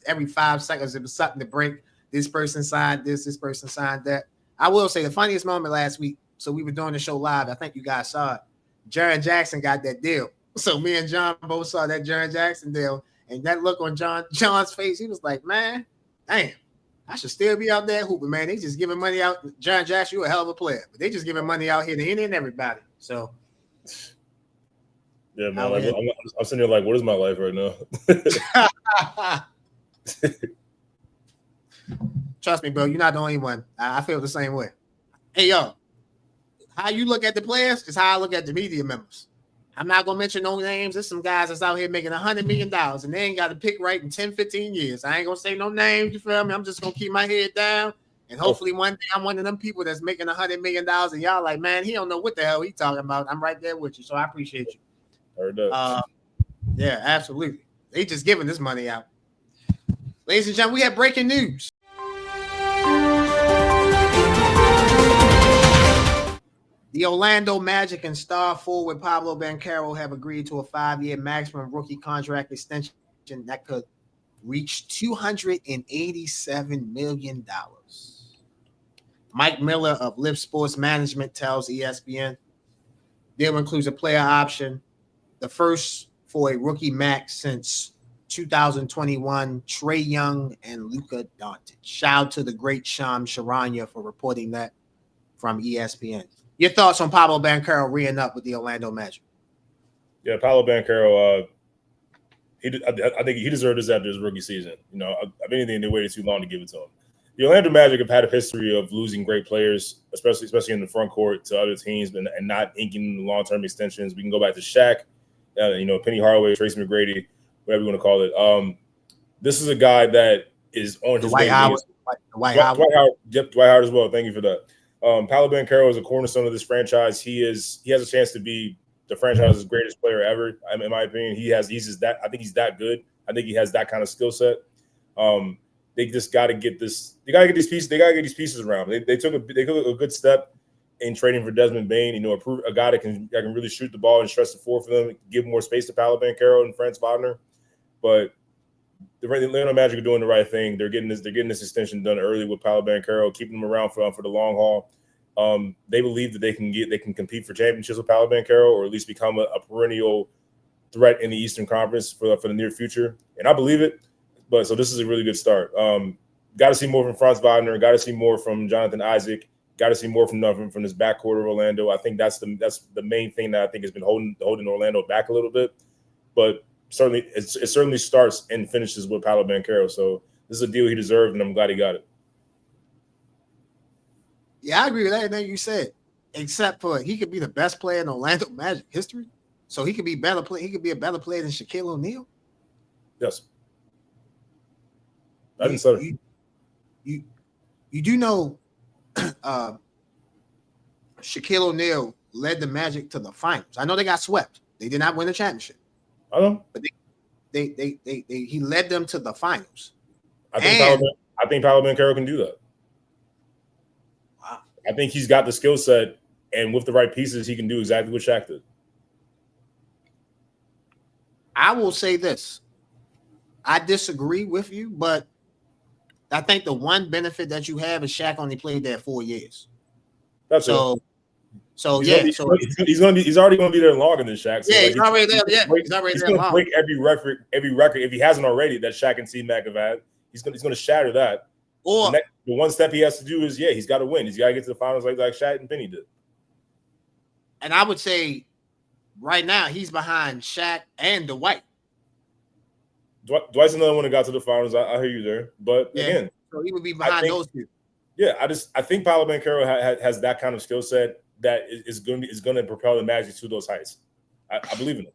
Every 5 seconds, it was something to break. This person signed this person signed that. I will say the funniest moment last week, so we were doing the show live. I think you guys saw it. Jaren Jackson got that deal. So me and John both saw that Jaren Jackson deal. And that look on John's face, he was like, man, damn, I should still be out there hooping, man. They just giving money out. Jaren Jackson, you're a hell of a player. But they just giving money out here to any and everybody. So, yeah, man. I'm sitting here like, what is my life right now? Trust me, bro. You're not the only one. I feel the same way. Hey, yo, how you look at the players is how I look at the media members. I'm not going to mention no names. There's some guys that's out here making $100 million, and they ain't got to pick right in 10, 15 years. I ain't going to say no names, you feel me? I'm just going to keep my head down, and hopefully one day I'm one of them people that's making $100 million, and y'all like, man, he don't know what the hell he talking about. I'm right there with you, so I appreciate you. Heard that. Yeah, absolutely. They just giving this money out. Ladies and gentlemen, we have breaking news. The Orlando Magic and star forward Pablo Banchero have agreed to a 5-year maximum rookie contract extension that could reach $287 million. Mike Miller of Live Sports Management tells ESPN deal includes a player option, the first for a rookie max since 2021, Trae Young and Luka Doncic. Shout out to the great Sham Charania for reporting that from ESPN. Your thoughts on Pablo Banchero re-ing up with the Orlando Magic? Yeah, Pablo Banchero, I think he deserved this after his rookie season. You know, if anything, they waited too long to give it to him. The Orlando Magic have had a history of losing great players, especially in the front court to other teams, and not inking long-term extensions. We can go back to Shaq, Penny Hardaway, Tracy McGrady, whatever you want to call it. This is a guy that is on his way. Dwight Howard as well. Thank you for that. Pablo Banchero is a cornerstone of this franchise. He has a chance to be the franchise's greatest player ever. In my opinion, I think he's that good. I think he has that kind of skill set. They just got to get this. They got to get these pieces. They got to get these pieces around. They took a good step in trading for Desmond Bane. You know, a guy that can really shoot the ball and stretch the floor for them, give more space to Paolo Banchero and Franz Wagner. But the Orlando Magic are doing the right thing. They're getting this extension done early with Paolo Banchero, keeping them around for the long haul. They believe that they can compete for championships with Paolo Banchero, or at least become a perennial threat in the Eastern Conference for the near future. And I believe it. But so this is a really good start. Got to see more from Franz Wagner. Got to see more from Jonathan Isaac. Got to see more from this backcourt of Orlando. I think that's the main thing that I think has been holding Orlando back a little bit. But certainly, it certainly starts and finishes with Paolo Banchero. So this is a deal he deserved, and I'm glad he got it. Yeah, I agree with everything you said, except for he could be the best player in Orlando Magic history. So he could be better. He could be a better player than Shaquille O'Neal. Yes. I didn't say you do know Shaquille O'Neal led the Magic to the finals. I know they got swept. They did not win the championship. I know. But he led them to the finals. I think Paolo Banchero can do that. Wow. I think he's got the skill set, and with the right pieces, he can do exactly what Shaq did. I will say this. I disagree with you, but I think the one benefit that you have is Shaq only played there 4 years. That's so. So he's he's already going to be there longer than Shaq. So he's already there. Yeah, he's already there. He's going to break every record if he hasn't already that Shaq and C-Mac have had. He's going to shatter that. Or the one step he has to do is he's got to win. He's got to get to the finals like Shaq and Penny did. And I would say right now he's behind Shaq and Dwight. Dwight's another one that got to the finals. I hear you there, but again, so he would be behind those two. Yeah, I think Paolo Banchero has that kind of skill set that is going to propel the Magic to those heights. I believe in it.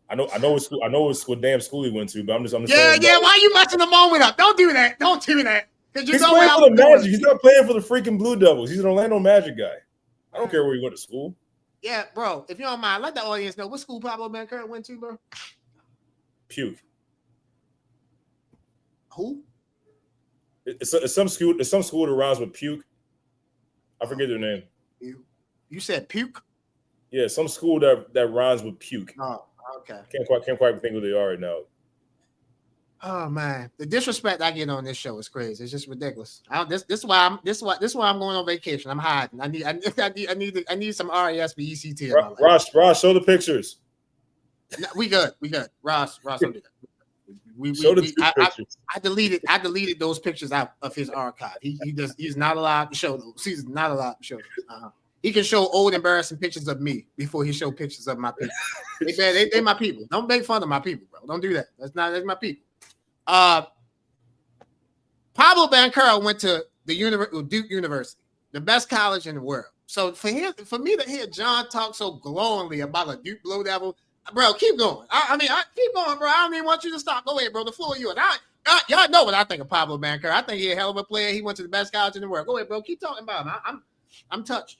I know what damn school he went to, but I'm just saying. Yeah. Why are you messing the moment up? Don't do that. Don't do that. He's playing for the Magic. He's not playing for the freaking Blue Devils. He's an Orlando Magic guy. I don't care where he went to school. Yeah, bro. If you don't mind, let the audience know what school Paolo Banchero went to, bro. Puke. Who? It's some school that rhymes with puke. I forget their name. You said puke? Yeah, some school that rhymes with puke. Oh, okay. Can't quite think who they are right now. Oh man, the disrespect I get on this show is crazy. It's just ridiculous. This is why I'm going on vacation. I'm hiding. I need some RESPECT. Ross, show the pictures. No, we good. Ross, don't do that. I deleted those pictures out of his archive. He's not allowed to show those. He's not allowed to show those. He can show old embarrassing pictures of me before he show pictures of my people. They my people. Don't make fun of my people, bro. Don't do that. That's my people. Pablo Banchero went to the Duke University, the best college in the world. So for me to hear John talk so glowingly about a Duke Blue Devil, bro, keep going. Keep going, bro. I don't even want you to stop. Go ahead, bro. The floor is yours. Y'all know what I think of Pablo Banchero. I think he's a hell of a player. He went to the best college in the world. Go ahead, bro. Keep talking about him. I'm touched.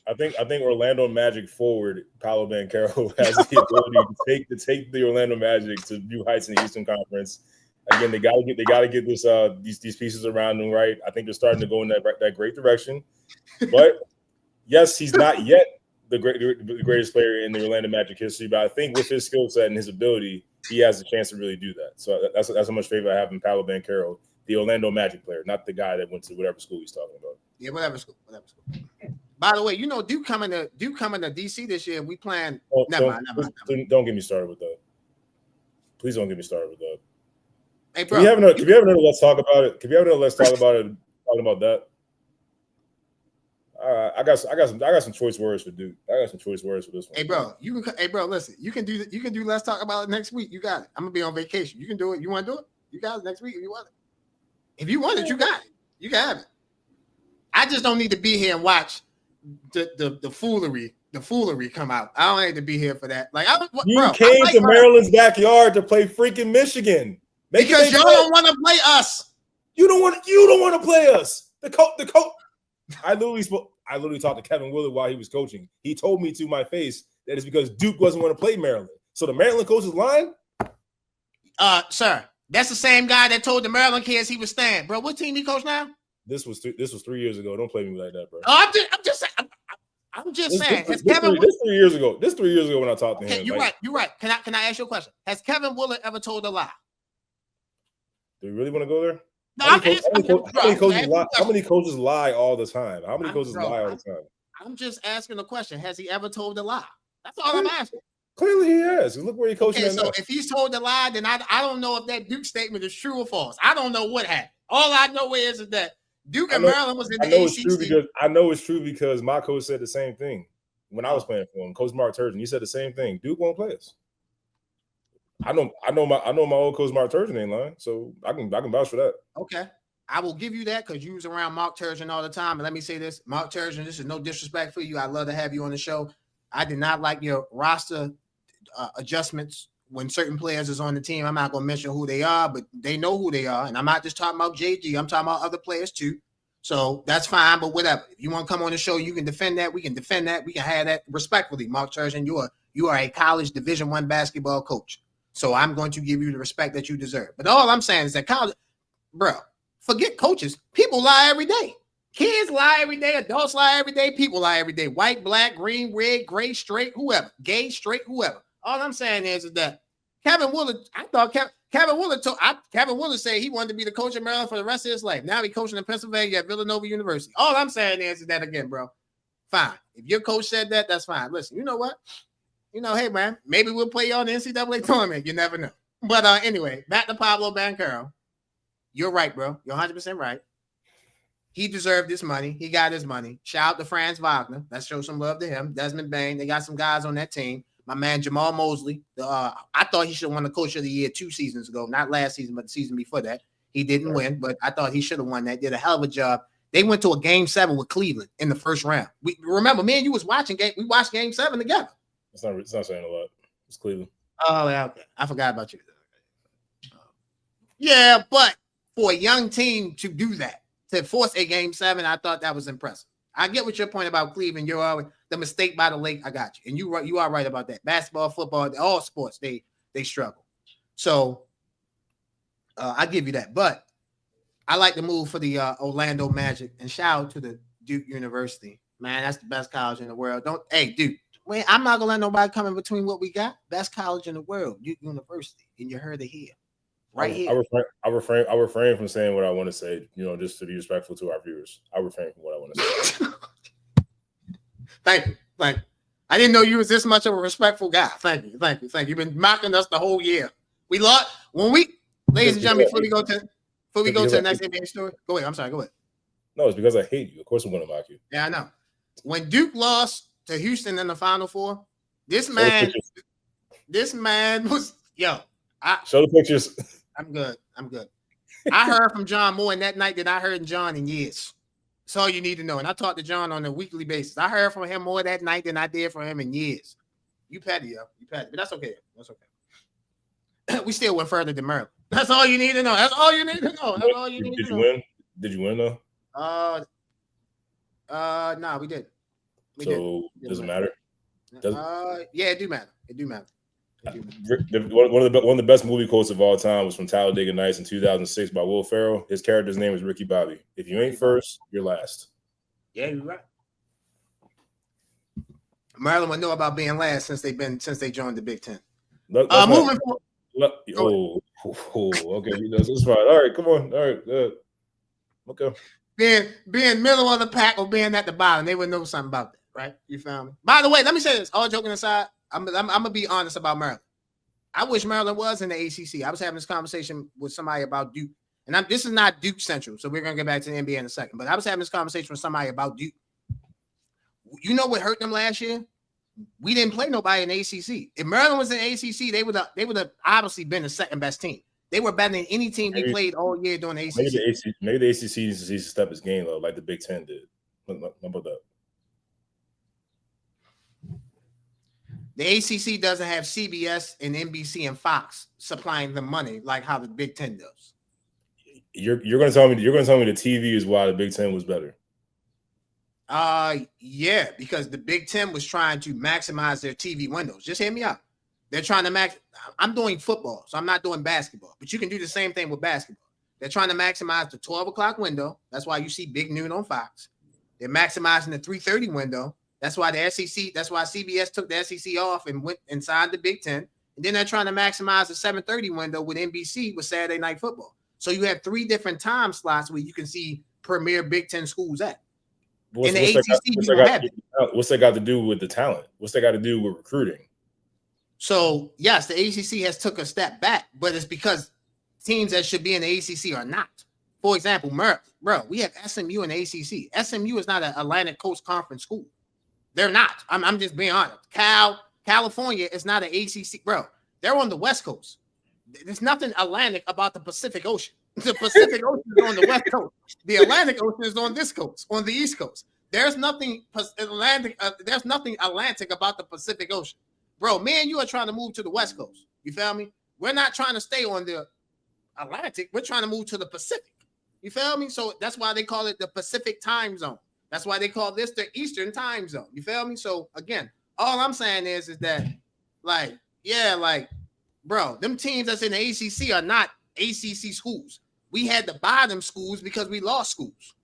I think Orlando Magic forward Paolo Banchero has the ability to take the Orlando Magic to new heights in the Eastern Conference. Again, they gotta get this these pieces around them right. I think they're starting to go in that great direction. But yes, he's not yet the greatest player in the Orlando Magic history. But I think with his skill set and his ability, he has a chance to really do that. So that's how much favor I have in Paolo Banchero, the Orlando Magic player, not the guy that went to whatever school he's talking about. Yeah, whatever school. By the way, you know Duke coming to DC this year. We plan. Never mind. Don't get me started with that. Please don't get me started with that. Hey, bro. Can we have another let's talk about it? Can we have another let's talk about it? Talking about that. I got some choice words for Duke. I got some choice words for this one. Hey, bro. Listen, you can do let's talk about it next week. You got it. I'm gonna be on vacation. You can do it. You want to do it? You got it next week if you want it. If you want it, you got it. You can have it. I just don't need to be here and watch the foolery come out. I don't need to be here for that. Like you came to Maryland's backyard to play freaking Michigan. Because y'all don't want to play us. You don't want to play us. The coach. I literally talked to Kevin Willard while he was coaching. He told me to my face that it's because Duke wasn't want to play Maryland. So the Maryland coach is lying? Sir, That's the same guy that told the Maryland kids he was staying, bro. What team he coach now? This was 3 years ago. Don't play me like that, bro. Oh, I'm just saying. This 3 years ago. This 3 years ago when I talked to him. You're right. You're right. Can I ask you a question? Has Kevin Willard ever told a lie? Do you really want to go there? No, how many coaches lie all the time? How many coaches lie all the time? I'm just asking a question. Has he ever told a lie? That's all I'm asking. Clearly he has. Look where he coaching. Okay, so if he's told a lie, then I don't know if that Duke statement is true or false. I don't know what happened. All I know is that Duke and Maryland was in the ACC. I know it's true because my coach said the same thing when I was playing for him. Coach Mark Turgeon, he said the same thing. Duke won't play us. I know my old coach Mark Turgeon ain't lying, so I can vouch for that. Okay. I will give you that because you was around Mark Turgeon all the time. And let me say this, Mark Turgeon, this is no disrespect for you. I'd love to have you on the show. I did not like your roster adjustments when certain players is on the team. I'm not going to mention who they are, but they know who they are. And I'm not just talking about JG. I'm talking about other players too. So that's fine, but whatever. If you want to come on the show, you can defend that. We can defend that. We can have that respectfully. Mark Turgeon, you are a college Division I basketball coach. So I'm going to give you the respect that you deserve. But all I'm saying is that college, bro, forget coaches. People lie every day. Kids lie every day. Adults lie every day. People lie every day. White, black, green, red, gray, straight, whoever. Gay, straight, whoever. All I'm saying is that Kevin Willard, I thought Kevin Willard said he wanted to be the coach of Maryland for the rest of his life. Now he's coaching in Pennsylvania at Villanova University. All I'm saying is that again, bro. Fine. If your coach said that, that's fine. Listen, you know what? Hey, man, maybe we'll play you on the NCAA tournament. You never know. But anyway, back to Pablo Banchero. You're right, bro. You're 100% right. He deserved this money. He got his money. Shout out to Franz Wagner. Let's show some love to him. Desmond Bain. They got some guys on that team. My man, Jamal Mosley. I thought he should have won the Coach of the Year 2 seasons ago. Not last season, but the season before that. He didn't win, but I thought he should have won that. Did a hell of a job. They went to a Game 7 with Cleveland in the first round. We remember, me and you was watching game. We watched Game 7 together. It's not saying a lot. It's Cleveland. Oh, yeah, okay. I forgot about you. Yeah, but for a young team to do that, to force a Game 7, I thought that was impressive. I get what your point about Cleveland. You're always the mistake by the lake. I got you, and you are right about that. Basketball, football, all sports they struggle. So I give you that. But I like the move for the Orlando Magic, and shout out to the Duke University. Man, that's the best college in the world. Duke. Wait, I'm not gonna let nobody come in between what we got. Best college in the world, Duke University, and you heard it here, right here. I refrain from saying what I want to say. Just to be respectful to our viewers. I refrain from what I want to say. Thank you. I didn't know you was this much of a respectful guy. Thank you. You've been mocking us the whole year. We lost ladies and gentlemen. Before we go to the next NBA story, go ahead. I'm sorry. Go ahead. No, it's because I hate you. Of course, I'm going to mock you. Yeah, I know. When Duke lost to Houston in the Final Four, this man was show the pictures. I'm good. I heard from John more in that night than I heard from John in years. That's all you need to know. And I talked to John on a weekly basis. I heard from him more that night than I did from him in years. You petty, yo. You petty. But that's okay. We still went further than Maryland. That's all you need to know. Did you win? Did you win though? No, we didn't. Does it matter? Yeah, it do matter. One of the best movie quotes of all time was from Talladega Nights in 2006 by Will Ferrell. His character's name is Ricky Bobby. If you ain't first, you're last. Yeah, you're right. Maryland would know about being last since they joined the Big Ten. Moving forward. Okay, it's fine. All right, come on. All right, good. Okay. Being middle of the pack or being at the bottom, they would know something about that, right? You found me. By the way, let me say this. All joking aside, I'm gonna be honest about Maryland. I wish Maryland was in the ACC. I was having this conversation with somebody about Duke, and this is not Duke Central, so we're gonna get back to the NBA in a second. But I was having this conversation with somebody about Duke. You know what hurt them last year? We didn't play nobody in the ACC. If Maryland was in the ACC, they would have obviously been the second best team. They were better than any team we played all year during the ACC. Maybe the ACC needs to step its game up like the Big Ten did. How about that? The ACC doesn't have CBS and NBC and Fox supplying the money like how the Big Ten does. You're going to tell me the TV is why the Big Ten was better. Yeah, because the Big Ten was trying to maximize their TV windows. Just hear me out. They're trying to max. I'm doing football, so I'm not doing basketball. But you can do the same thing with basketball. They're trying to maximize the 12 o'clock window. That's why you see Big Noon on Fox. They're maximizing the 3:30 window. That's why the SEC. That's why CBS took the SEC off and went and signed the Big Ten. And then they're trying to maximize the 7:30 window with NBC with Saturday Night Football. So you have 3 different time slots where you can see premier Big Ten schools at. In the ACC, you don't have it. What's that got to do with the talent? What's that got to do with recruiting? So, yes, the ACC has took a step back, but it's because teams that should be in the ACC are not. For example, bro, we have SMU in the ACC. SMU is not an Atlantic Coast Conference school. They're not. I'm just being honest. California is not an ACC. Bro, they're on the West Coast. There's nothing Atlantic about the Pacific Ocean. The Pacific Ocean is on the West Coast. The Atlantic Ocean is on this coast, on the East Coast. There's nothing Atlantic. There's nothing Atlantic about the Pacific Ocean. Bro, me and you are trying to move to the West Coast. You feel me? We're not trying to stay on the Atlantic. We're trying to move to the Pacific. You feel me? So that's why they call it the Pacific time zone. That's why they call this the Eastern time zone. You feel me? So again, all I'm saying is that, like, yeah, like, bro, them teams that's in the ACC are not ACC schools. We had to buy them schools because we lost schools.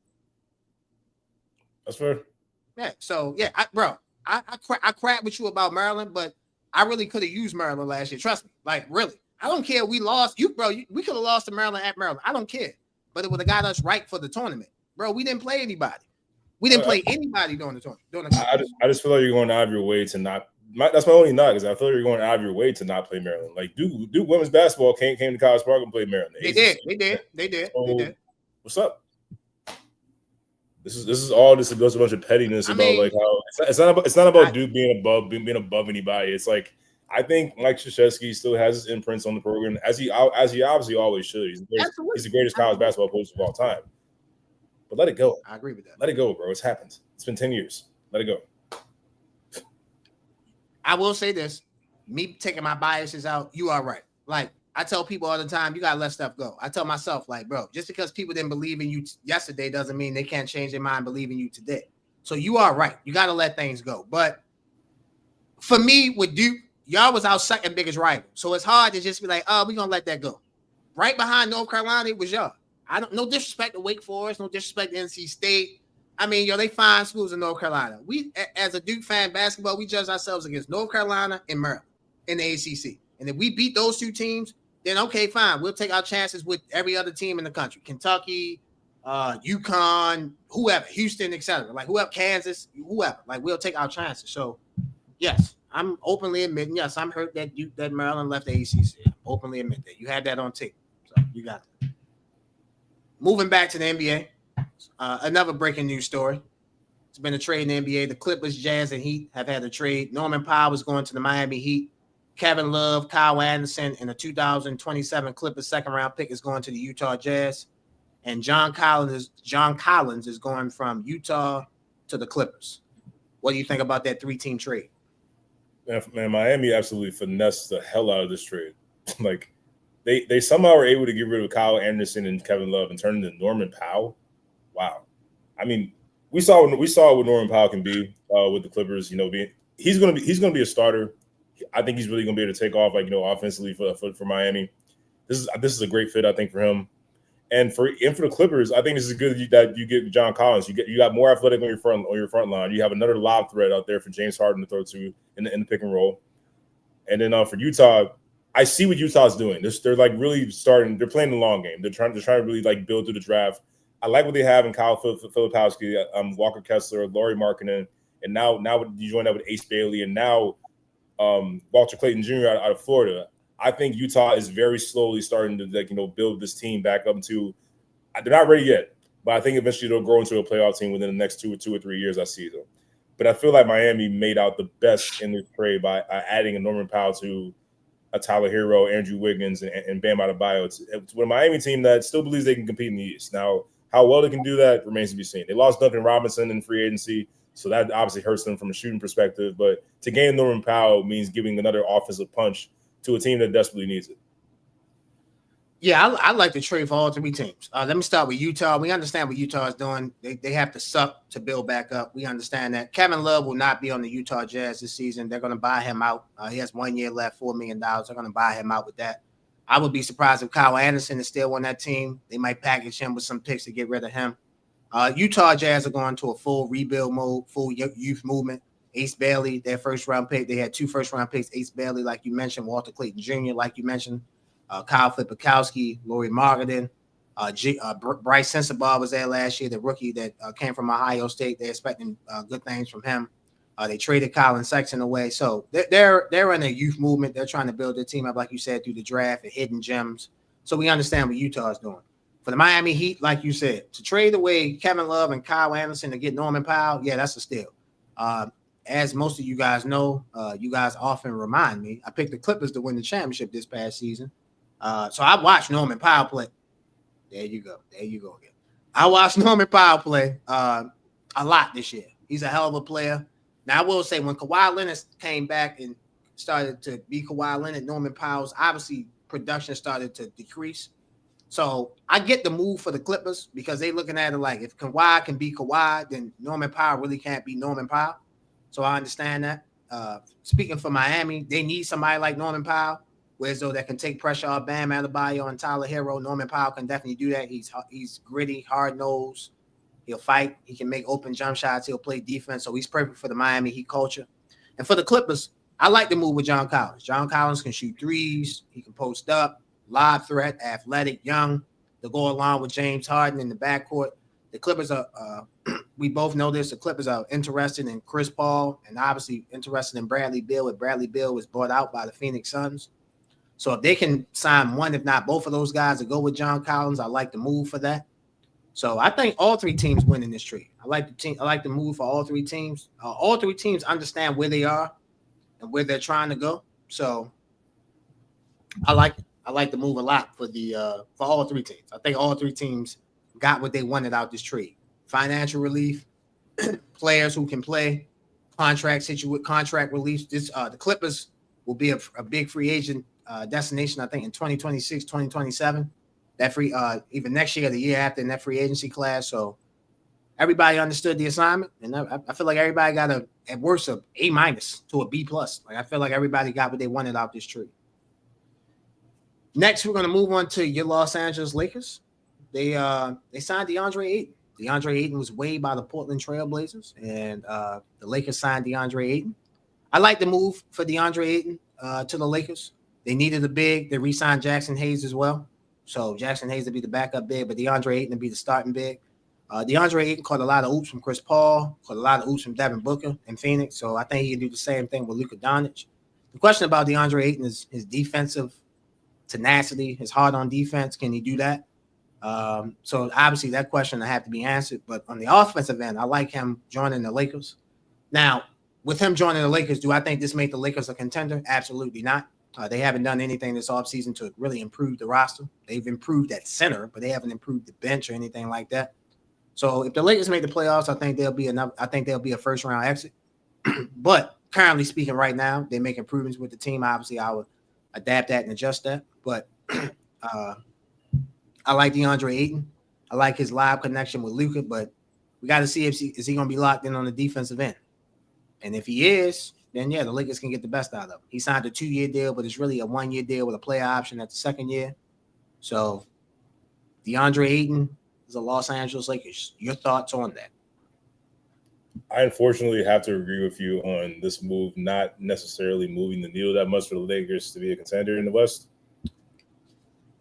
That's fair. Yeah. So yeah, I crap with you about Maryland, but I really could have used Maryland last year. Trust me. Like, really. I don't care. We lost you, bro. We could have lost to Maryland at Maryland. I don't care. But it would have got us right for the tournament. Bro, we didn't play anybody. We didn't play anybody during the tournament. I just feel like you're going out of your way to not. That's my only knock, is I feel like you're going out of your way to not play Maryland. Like Duke women's basketball came to College Park and played Maryland. They did. What's up? This is all just a bunch of pettiness about like how it's not about Duke being above anybody. It's like, I think Mike Krzyzewski still has his imprints on the program, as he obviously always should. He's the greatest college basketball coach of all time. But let it go. I agree with that. Let it go, bro. It's happened. It's been 10 years. Let it go. I will say this. Me taking my biases out, you are right. Like, I tell people all the time, you got to let stuff go. I tell myself, like, bro, just because people didn't believe in you yesterday doesn't mean they can't change their mind, believe in you today. So you are right. You got to let things go. But for me, with Duke, y'all was our second biggest rival. So it's hard to just be like, oh, we're going to let that go. Right behind North Carolina, it was y'all. No disrespect to Wake Forest, no disrespect to NC State. I mean, they fine schools in North Carolina. We, as a Duke fan basketball, we judge ourselves against North Carolina and Maryland in the ACC. And if we beat those 2 teams, then okay, fine. We'll take our chances with every other team in the country. Kentucky, UConn, whoever, Houston, etc. Like, whoever, Kansas, whoever. Like, we'll take our chances. So, yes, I'm openly admitting, yes, I'm hurt that Maryland left the ACC. I openly admit that. You had that on tape. So, you got that. Moving back to the NBA, another breaking news story. It's been a trade in the NBA. The Clippers, Jazz, and Heat have had a trade. Norman Powell is going to the Miami Heat. Kevin Love, Kyle Anderson, and a 2027 Clippers second-round pick is going to the Utah Jazz. And John Collins is going from Utah to the Clippers. What do you think about that 3-team trade? Man, Miami absolutely finessed the hell out of this trade. Like, They somehow were able to get rid of Kyle Anderson and Kevin Love and turn into Norman Powell. Wow. I mean, we saw what Norman Powell can be with the Clippers. He's gonna be a starter. I think he's really gonna be able to take off, offensively for Miami. This is a great fit, I think, for him. And for the Clippers, I think this is good that you get John Collins. You got more athletic on your front line. You have another lob threat out there for James Harden to throw to in the pick and roll. And then for Utah, I see what Utah's doing. They're like really starting. They're playing the long game. They're trying to really like build through the draft. I like what they have in Kyle Filipowski, Walker Kessler, Lauri Markkanen, and now you join that with Ace Bailey, and now Walter Clayton Jr. out of Florida. I think Utah is very slowly starting to build this team back up to. They're not ready yet, but I think eventually they'll grow into a playoff team within the next 2 or 3 years. I see them, but I feel like Miami made out the best in this trade by adding a Norman Powell to a Tyler Hero, Andrew Wiggins, and Bam Adebayo. It's with a Miami team that still believes they can compete in the East. Now, how well they can do that remains to be seen. They lost Duncan Robinson in free agency, so that obviously hurts them from a shooting perspective. But to gain Norman Powell means giving another offensive punch to a team that desperately needs it. Yeah, I like to trade for all three teams. Let me start with Utah. We understand what Utah is doing. They have to suck to build back up. We understand that. Kevin Love will not be on the Utah Jazz this season. They're going to buy him out. He has 1 year left, $4 million. They're going to buy him out with that. I would be surprised if Kyle Anderson is still on that team. They might package him with some picks to get rid of him. Utah Jazz are going to a full rebuild mode, full youth movement. Ace Bailey, their first round pick. They had 2 first round picks. Ace Bailey, like you mentioned, Walter Clayton Jr., like you mentioned. Kyle Flipikowski, Laurie Marketing, Bryce Sensabaugh was there last year, the rookie that came from Ohio State. They're expecting good things from him. They traded Colin Sexton away, so they're in a youth movement. They're trying to build their team up, like you said, through the draft and hidden gems. So we understand what Utah is doing. For the Miami Heat, like you said, to trade away Kevin Love and Kyle Anderson to get Norman Powell, yeah, that's a steal. As most of you guys know, you guys often remind me, I picked the Clippers to win the championship this past season. So I watched Norman Powell play. There you go again. I watched Norman Powell play a lot this year. He's a hell of a player. Now I will say when Kawhi Leonard came back and started to be Kawhi Leonard, Norman Powell's obviously production started to decrease. So I get the move for the Clippers because they looking at it like if Kawhi can be Kawhi, then Norman Powell really can't be Norman Powell. So I understand that. Speaking for Miami, they need somebody like Norman Powell. Whereas though that can take pressure off Bam Adebayo and Tyler Hero. Norman Powell can definitely do that. He's gritty, hard-nosed. He'll fight. He can make open jump shots. He'll play defense. So he's perfect for the Miami Heat culture. And for the Clippers, I like the move with John Collins. John Collins can shoot threes. He can post up, lob threat, athletic, young, to go along with James Harden in the backcourt. The Clippers are, we both know this, the Clippers are interested in Chris Paul and obviously interested in Bradley Beal. If Bradley Beal was bought out by the Phoenix Suns. So if they can sign one, if not both of those guys to go with John Collins, I like the move for that. So I think all three teams win in this trade. I like the move for all three teams. All three teams understand where they are and where they're trying to go. So I like the move a lot for all three teams. I think all three teams got what they wanted out this trade: financial relief, players who can play, contract relief. The Clippers will be a big free agent destination, I think, in 2026, 2027. That free, even next year, the year after in that free agency class. So everybody understood the assignment, and I feel like everybody got at worst a A- to a B+. Like I feel like everybody got what they wanted out this trade. Next, we're going to move on to your Los Angeles Lakers. They signed DeAndre Ayton. DeAndre Ayton was waived by the Portland Trail Blazers, and the Lakers signed DeAndre Ayton. I like the move for DeAndre Ayton to the Lakers. They needed a big. They re-signed Jackson Hayes as well. So Jackson Hayes to be the backup big, but DeAndre Ayton to be the starting big. DeAndre Ayton caught a lot of oops from Chris Paul, caught a lot of oops from Devin Booker in Phoenix. So I think he can do the same thing with Luka Doncic. The question about DeAndre Ayton is his defensive tenacity, his heart on defense. Can he do that? So obviously that question will have to be answered. But on the offensive end, I like him joining the Lakers. Now, with him joining the Lakers, do I think this made the Lakers a contender? Absolutely not. They haven't done anything this offseason to really improve the roster. They've improved at center, but they haven't improved the bench or anything like that. So if the Lakers make the playoffs, I think they'll be a first round exit. But currently speaking, right now, they make improvements with the team. Obviously, I would adapt that and adjust that. But I like DeAndre Ayton. I like his live connection with Luka, but we got to see is he going to be locked in on the defensive end. And if he is, then yeah, the Lakers can get the best out of him. He signed a 2-year deal, but it's really a 1-year deal with a player option at the second year. So DeAndre Ayton is a Los Angeles Lakers. Your thoughts on that? I unfortunately have to agree with you on this move, not necessarily moving the needle that much for the Lakers to be a contender in the West.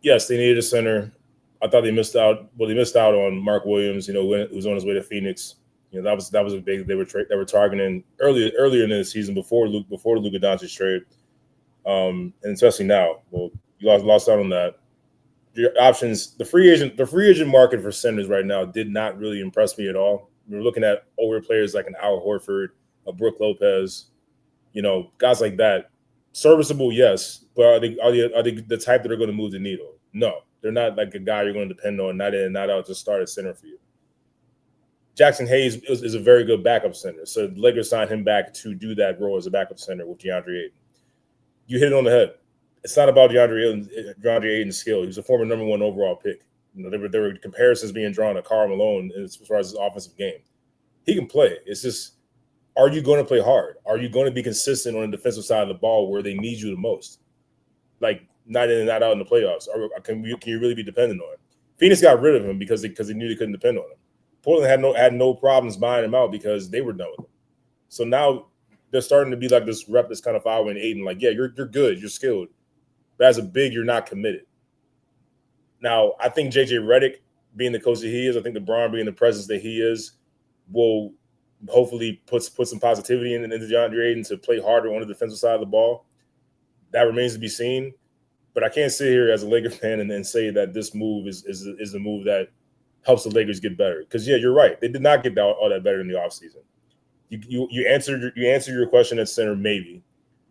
Yes, they needed a center. I thought they missed out. Well, they missed out on Mark Williams, when he was on his way to Phoenix. That was a big they were targeting earlier in the season before the Luka Doncic trade, and especially now. Well, you lost out on that. Your options, the free agent market for centers right now did not really impress me at all. We were looking at older players like an Al Horford, a Brook Lopez, guys like that. Serviceable, yes, but are they the type that are going to move the needle? No, they're not like a guy you're going to depend on night in and night out to start at center for you. Jackson Hayes is a very good backup center, so the Lakers signed him back to do that role as a backup center with DeAndre Ayton. You hit it on the head. it's not about Deandre Ayton's skill. He was a former number 1 overall pick. You know, there were comparisons being drawn to Karl Malone as far as his offensive game. He can play. It's just, are you going to play hard? Are you going to be consistent on the defensive side of the ball where they need you the most? Like, not in and not out in the playoffs. Or can you really be dependent on him? Phoenix got rid of him because they knew they couldn't depend on him. Portland had no problems buying him out because they were done with him. So now they're starting to be like this rep that's kind of following Ayton. Like, yeah, you're good, you're skilled, but as a big, you're not committed. Now, I think JJ Redick, being the coach that he is, I think LeBron being the presence that he is, will hopefully put some positivity into Deandre Ayton to play harder on the defensive side of the ball. That remains to be seen. But I can't sit here as a Lakers fan and then say that this move is a move that helps the Lakers get better. Because, yeah, you're right. They did not get all that better in the offseason. You answered your question at center, maybe.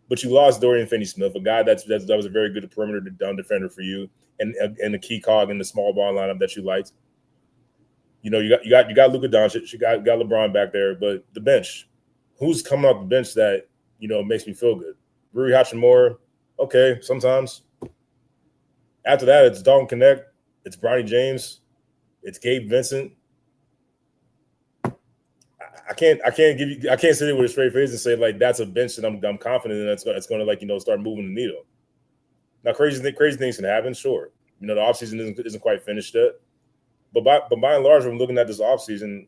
But you lost Dorian Finney-Smith, a guy that was a very good perimeter down defender for you, and a key cog in the small ball lineup that you liked. You know, you got Luka Doncic, you got LeBron back there, but the bench, who's coming off the bench that, you know, makes me feel good? Rui Hachimura, okay, sometimes. After that, it's Dalton Knecht, it's Bronny James, it's Gabe Vincent. I can't sit there with a straight face and say, like, that's a bench that I'm confident in that's going to, like, you know, start moving the needle. Now, crazy things can happen, sure. You know, the offseason isn't quite finished yet. But by and large, when I'm looking at this offseason,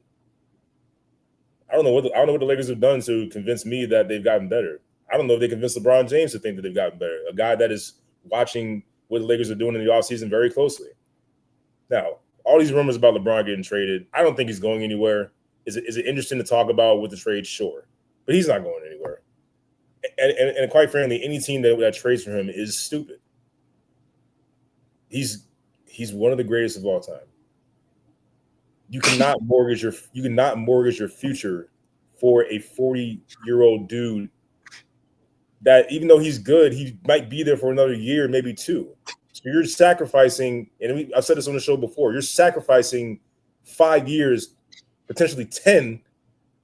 I don't know what the Lakers have done to convince me that they've gotten better. I don't know if they convinced LeBron James to think that they've gotten better, a guy that is watching what the Lakers are doing in the offseason very closely. Now, all these rumors about LeBron getting traded, I don't think he's going anywhere. Is it interesting to talk about with the trade? Sure. But he's not going anywhere. And quite frankly, any team that trades for him is stupid. He's one of the greatest of all time. You cannot mortgage your future for a 40-year-old dude that, even though he's good, he might be there for another year, maybe 2. So you're sacrificing, and I've said this on the show before, you're sacrificing 5 years, potentially 10,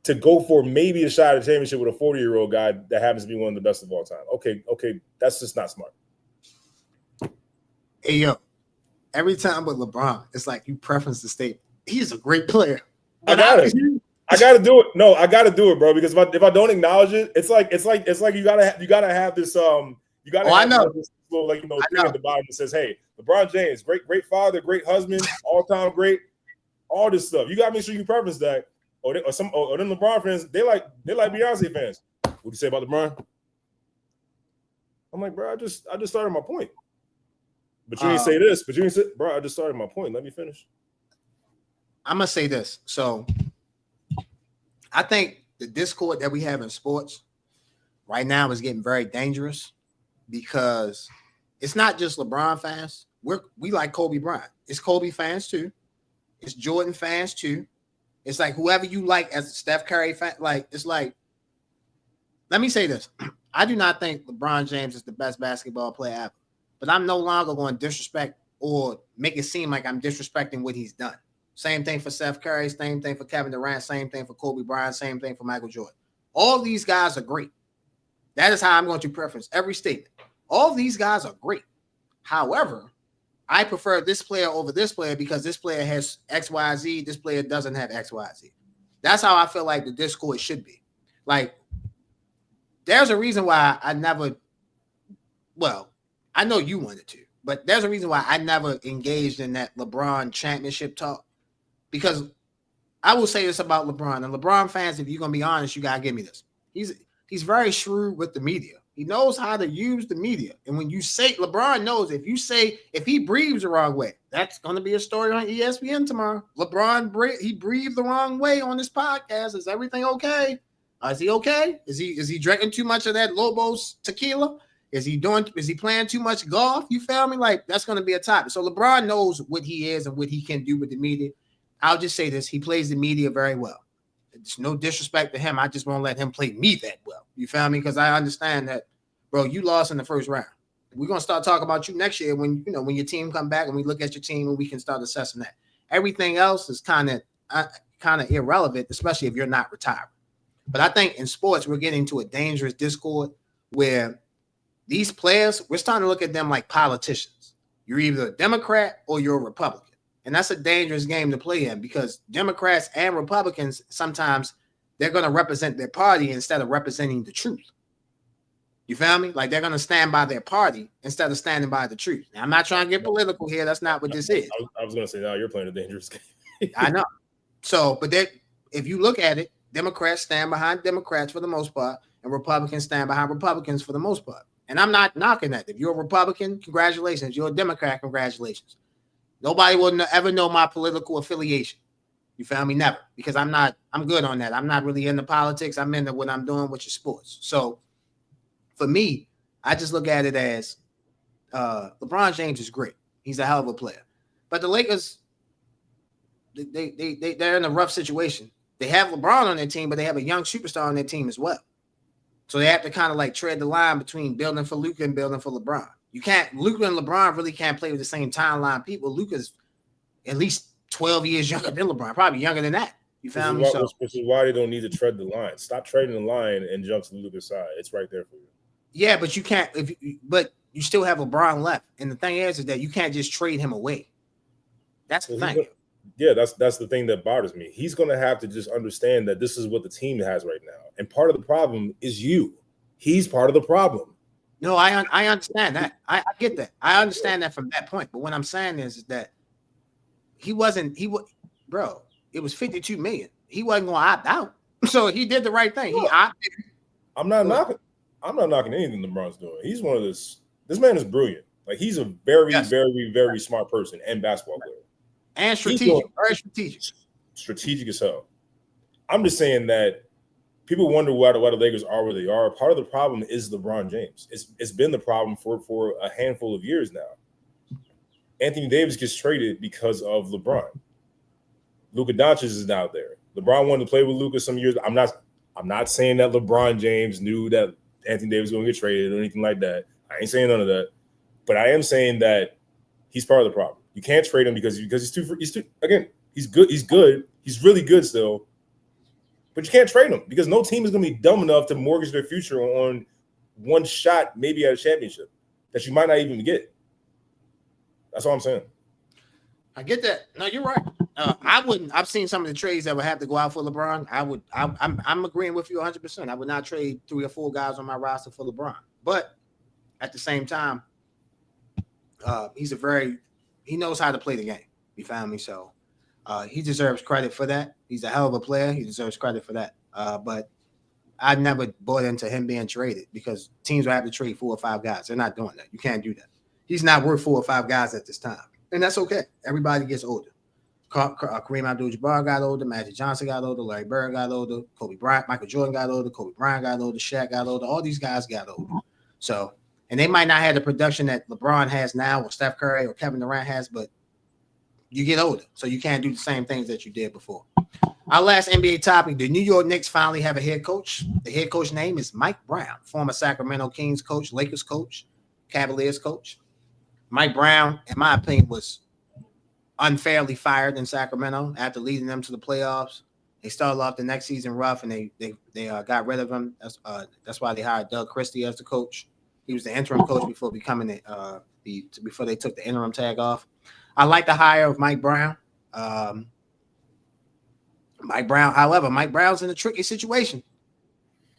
to go for maybe a shot at a championship with a 40-year-old guy that happens to be one of the best of all time. Okay, that's just not smart. Hey, yo, every time with LeBron, it's like you preference the statement. He's a great player. I got to do it. No, I got to do it, bro. Because if I don't acknowledge it, it's like you gotta have this this little, like, you know, thing at the bottom that says, "Hey, LeBron James, great father, gret husband, all time great, all this stuff." You got to make sure you preference that. Or them LeBron fans, they like Beyonce fans. What do you say about LeBron? I'm like, bro, I just started my point. But you didn't say this. But you didn't say, bro, I just started my point. Let me finish. I'm going to say this. So I think the discord that we have in sports right now is getting very dangerous because it's not just LeBron fans. We like Kobe Bryant. It's Kobe fans too. It's Jordan fans too. It's like whoever you like as a Steph Curry fan. Like, it's like, let me say this. I do not think LeBron James is the best basketball player ever, but I'm no longer going to disrespect or make it seem like I'm disrespecting what he's done. Same thing for Steph Curry, same thing for Kevin Durant, same thing for Kobe Bryant, same thing for Michael Jordan. All these guys are great. That is how I'm going to preference every statement. All these guys are great. However, I prefer this player over this player because this player has X, Y, Z. This player doesn't have X, Y, Z. That's how I feel like the discord should be. Like, there's a reason why I never, well, I know you wanted to, but there's a reason why I never engaged in that LeBron championship talk. Because I will say this about LeBron, and LeBron fans, if you're going to be honest, you got to give me this. He's very shrewd with the media. He knows how to use the media. And when you say, LeBron knows if he breathes the wrong way, that's going to be a story on ESPN tomorrow. LeBron, he breathed the wrong way on this podcast. Is everything okay? Is he okay? Is he drinking too much of that Lobos tequila? Is he playing too much golf? You feel me? Like, that's going to be a topic. So LeBron knows what he is and what he can do with the media. I'll just say this. He plays the media very well. It's no disrespect to him. I just won't let him play me that well. You feel me? Because I understand that, bro, you lost in the first round. We're going to start talking about you next year when your team come back and we look at your team and we can start assessing that. Everything else is kind of irrelevant, especially if you're not retired. But I think in sports, we're getting to a dangerous discord where these players, we're starting to look at them like politicians. You're either a Democrat or you're a Republican. And that's a dangerous game to play in because Democrats and Republicans, sometimes they're going to represent their party instead of representing the truth. You feel me? Like they're going to stand by their party instead of standing by the truth. Now, I'm not trying to get political here. That's not what this is. I was going to say, now you're playing a dangerous game. I know. So, but if you look at it, Democrats stand behind Democrats for the most part, and Republicans stand behind Republicans for the most part. And I'm not knocking that. If you're a Republican, congratulations. If you're a Democrat, congratulations. Nobody will ever know my political affiliation. You feel me? Never. Because I'm good on that. I'm not really into politics. I'm into what I'm doing, which is sports. So for me, I just look at it as LeBron James is great. He's a hell of a player. But the Lakers, they're in a rough situation. They have LeBron on their team, but they have a young superstar on their team as well. So they have to kind of like tread the line between building for Luka and building for LeBron. Luka and LeBron really can't play with the same timeline people. Luka's at least 12 years younger than LeBron, probably younger than that. You feel me? Which is why they don't need to tread the line. Stop trading the line and jump to Luka's side. It's right there for you. Yeah, but you can't. But you still have LeBron left, and the thing is that you can't just trade him away. That's the thing. Yeah, that's the thing that bothers me. He's going to have to just understand that this is what the team has right now, and part of the problem is you. He's part of the problem. No, I understand that. I get that. I understand that from that point. But what I'm saying is that it was $52 million. He wasn't going to opt out, so he did the right thing. He opted. I'm not knocking anything LeBron's doing. He's one of this man is brilliant. Like he's a very, very, very smart person and basketball player. And strategic, very strategic. Strategic as hell. I'm just saying that people wonder why the Lakers are where they are. Part of the problem is LeBron James. It's been the problem for a handful of years now. Anthony Davis gets traded because of LeBron. Luka Doncic is out there. LeBron wanted to play with Luka some years. I'm not saying that LeBron James knew that Anthony Davis was going to get traded or anything like that. I ain't saying none of that. But I am saying that he's part of the problem. You can't trade him because he's too again, he's good. He's really good still. But you can't trade him because no team is going to be dumb enough to mortgage their future on one shot, maybe at a championship that you might not even get. That's all I'm saying. I get that. No, you're right. I wouldn't. I've seen some of the trades that would have to go out for LeBron. I'm agreeing with you 100%. I would not trade 3 or 4 guys on my roster for LeBron. But at the same time, he knows how to play the game. You found me? So he deserves credit for that. He's a hell of a player. He deserves credit for that. But I never bought into him being traded because teams will have to trade 4 or 5 guys. They're not doing that. You can't do that. He's not worth 4 or 5 guys at this time. And that's okay. Everybody gets older. Kareem Abdul-Jabbar got older. Magic Johnson got older. Larry Bird got older. Kobe Bryant, Michael Jordan got older. Kobe Bryant got older. Shaq got older. All these guys got older. So, and they might not have the production that LeBron has now or Steph Curry or Kevin Durant has, but you get older. So you can't do the same things that you did before. Our last NBA topic, the New York Knicks finally have a head coach. The head coach name is Mike Brown, former Sacramento Kings coach, Lakers coach, Cavaliers coach. Mike Brown, in my opinion, was unfairly fired in Sacramento after leading them to the playoffs. They started off the next season rough, and they got rid of him. That's why they hired Doug Christie as the coach. He was the interim coach before becoming before they took the interim tag off. I like the hire of Mike Brown. Mike Brown's in a tricky situation.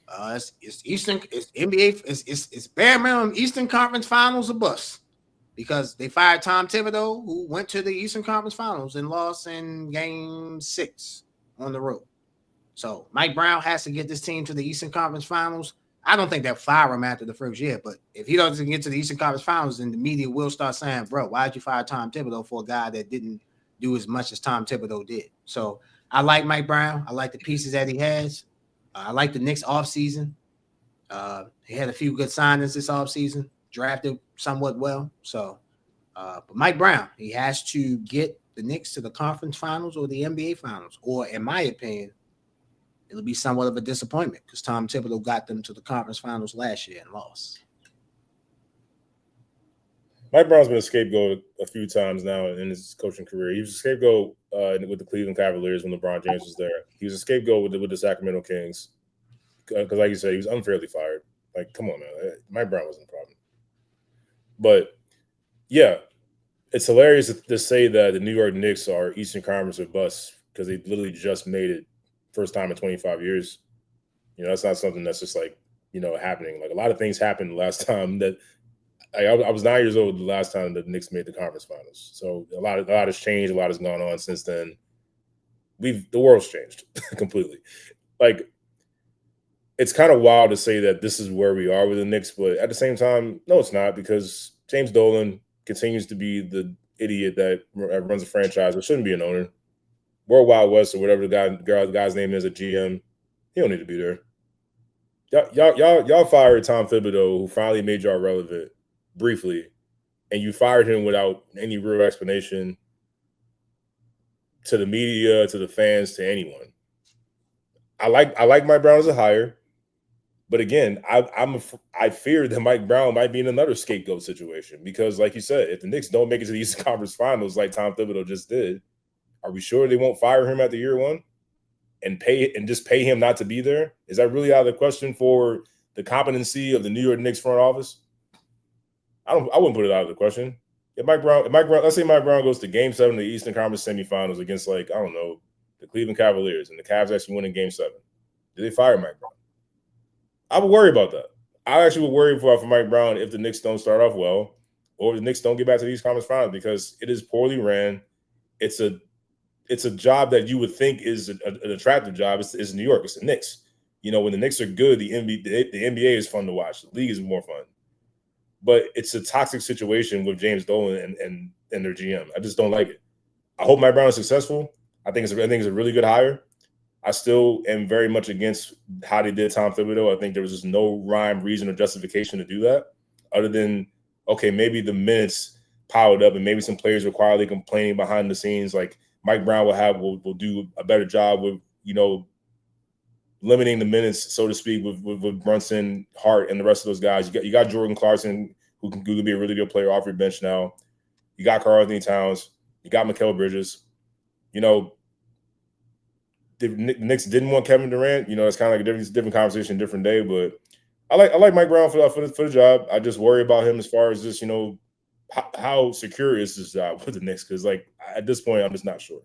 It's NBA. It's bare minimum Eastern Conference Finals or bust. Because they fired Tom Thibodeau, who went to the Eastern Conference Finals and lost in Game 6 on the road. So Mike Brown has to get this team to the Eastern Conference Finals. I don't think they'll fire him after the first year, but if he doesn't get to the Eastern Conference Finals, then the media will start saying, bro, why did you fire Tom Thibodeau for a guy that didn't do as much as Tom Thibodeau did? So I like Mike Brown. I like the pieces that he has. I like the Knicks offseason. He had a few good signings this offseason. Drafted somewhat well. So, but Mike Brown, he has to get the Knicks to the conference finals or the NBA finals. Or, in my opinion, it'll be somewhat of a disappointment because Tom Thibodeau got them to the conference finals last year and lost. Mike Brown's been a scapegoat a few times now in his coaching career. He was a scapegoat with the Cleveland Cavaliers when LeBron James was there. He was a scapegoat with the Sacramento Kings because, like you said, he was unfairly fired. Like, come on, man. Mike Brown wasn't the problem. But yeah, it's hilarious to say that the New York Knicks are Eastern Conference or bust because they literally just made it first time in 25 years. That's not something that's just like, happening. Like a lot of things happened the last time that I was 9 years old the last time the Knicks made the conference finals. So a lot has changed. A lot has gone on since then. The world's changed completely. Like, it's kind of wild to say that this is where we are with the Knicks, but at the same time, no, it's not, because James Dolan continues to be the idiot that runs a franchise that shouldn't be an owner. World Wild West or whatever the guy's name is, a GM, he don't need to be there. Y'all fired Tom Thibodeau, who finally made y'all relevant briefly, and you fired him without any real explanation to the media, to the fans, to anyone. I like Mike Brown as a hire, but again, I fear that Mike Brown might be in another scapegoat situation, because, like you said, if the Knicks don't make it to the Eastern Conference Finals like Tom Thibodeau just did, are we sure they won't fire him after year one and just pay him not to be there? Is that really out of the question for the competency of the New York Knicks front office? I wouldn't put it out of the question. If Mike Brown, let's say Mike Brown goes to Game 7 of the Eastern Conference semifinals against, like, I don't know, the Cleveland Cavaliers, and the Cavs actually win in Game 7. Do they fire Mike Brown? I would worry about that. I actually would worry for Mike Brown if the Knicks don't start off well, or the Knicks don't get back to the East Conference Finals, because it is poorly ran. It's a job that you would think is an attractive job. It's New York. It's the Knicks. When the Knicks are good, the NBA is fun to watch. The league is more fun. But it's a toxic situation with James Dolan and their GM. I just don't like it. I hope Mike Brown is successful. I think it's a really good hire. I still am very much against how they did Tom Thibodeau. I think there was just no rhyme, reason, or justification to do that, other than, okay, maybe the minutes piled up and maybe some players were quietly complaining behind the scenes. Like, Mike Brown will do a better job with, limiting the minutes, so to speak, with Brunson, Hart, and the rest of those guys. You got Jordan Clarkson, who can be a really good player off your bench now. You got Karl-Anthony Towns. You got Mikal Bridges. The Knicks didn't want Kevin Durant. It's kind of like a different conversation, different day. But I like Mike Brown for the job. I just worry about him as far as just, how secure is this job with the Knicks? Because, like, at this point, I'm just not sure.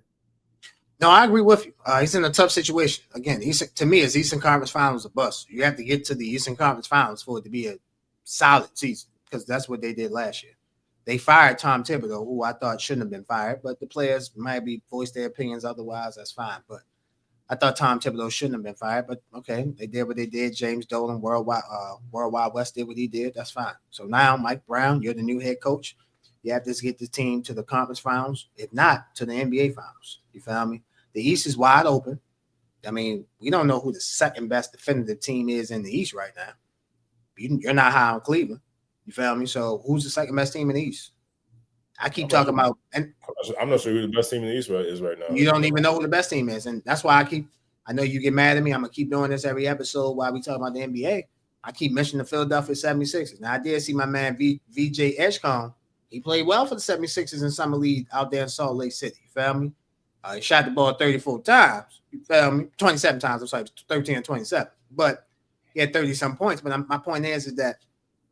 No, I agree with you. He's in a tough situation. Again, to me, it's Eastern Conference Finals a bust. You have to get to the Eastern Conference Finals for it to be a solid season, because that's what they did last year. They fired Tom Thibodeau, who I thought shouldn't have been fired, but the players might be voiced their opinions otherwise. That's fine. But I thought Tom Thibodeau shouldn't have been fired. But okay, they did what they did. James Dolan, World Wide West did what he did. That's fine. So now, Mike Brown, you're the new head coach. You have to get the team to the conference finals, if not to the NBA finals. You feel me? The East is wide open. I mean, we don't know who the second best definitive team is in the East right now. You're not high on Cleveland. You feel me? So who's the second best team in the East? I keep talking about, and I'm not sure who the best team in the East is right now. You don't even know who the best team is, and that's why I know you get mad at me. I'm gonna keep doing this every episode while we talk about the NBA. I keep mentioning the Philadelphia 76ers. Now, I did see my man VJ Edgecombe. He played well for the 76ers in Summer League out there in Salt Lake City. You feel me? He shot the ball 34 times. You feel me? 27 times. I'm sorry, 13 and 27. But he had 30-some points. But my point is that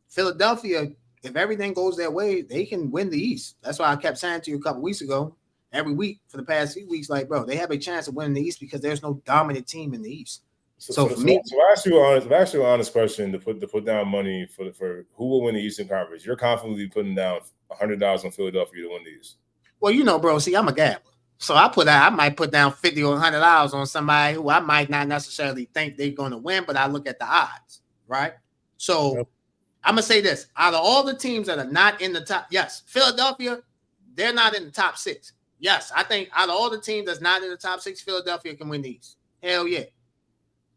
Philadelphia, if everything goes their way, they can win the East. That's why I kept saying to you a couple weeks ago, every week for the past few weeks, like, bro, they have a chance of winning the East because there's no dominant team in the East. So I ask you an honest question to put down money for who will win the Eastern Conference. You're confidently putting down $100 on Philadelphia to win these. Well, bro, see, I'm a gambler. So I might put down $50 or $100 on somebody who I might not necessarily think they're going to win, but I look at the odds, right? So yep. I'm going to say this. Out of all the teams that are not in the top, yes, Philadelphia, they're not in the top 6. Yes, I think out of all the teams that's not in the top 6, Philadelphia can win the East. Hell yeah.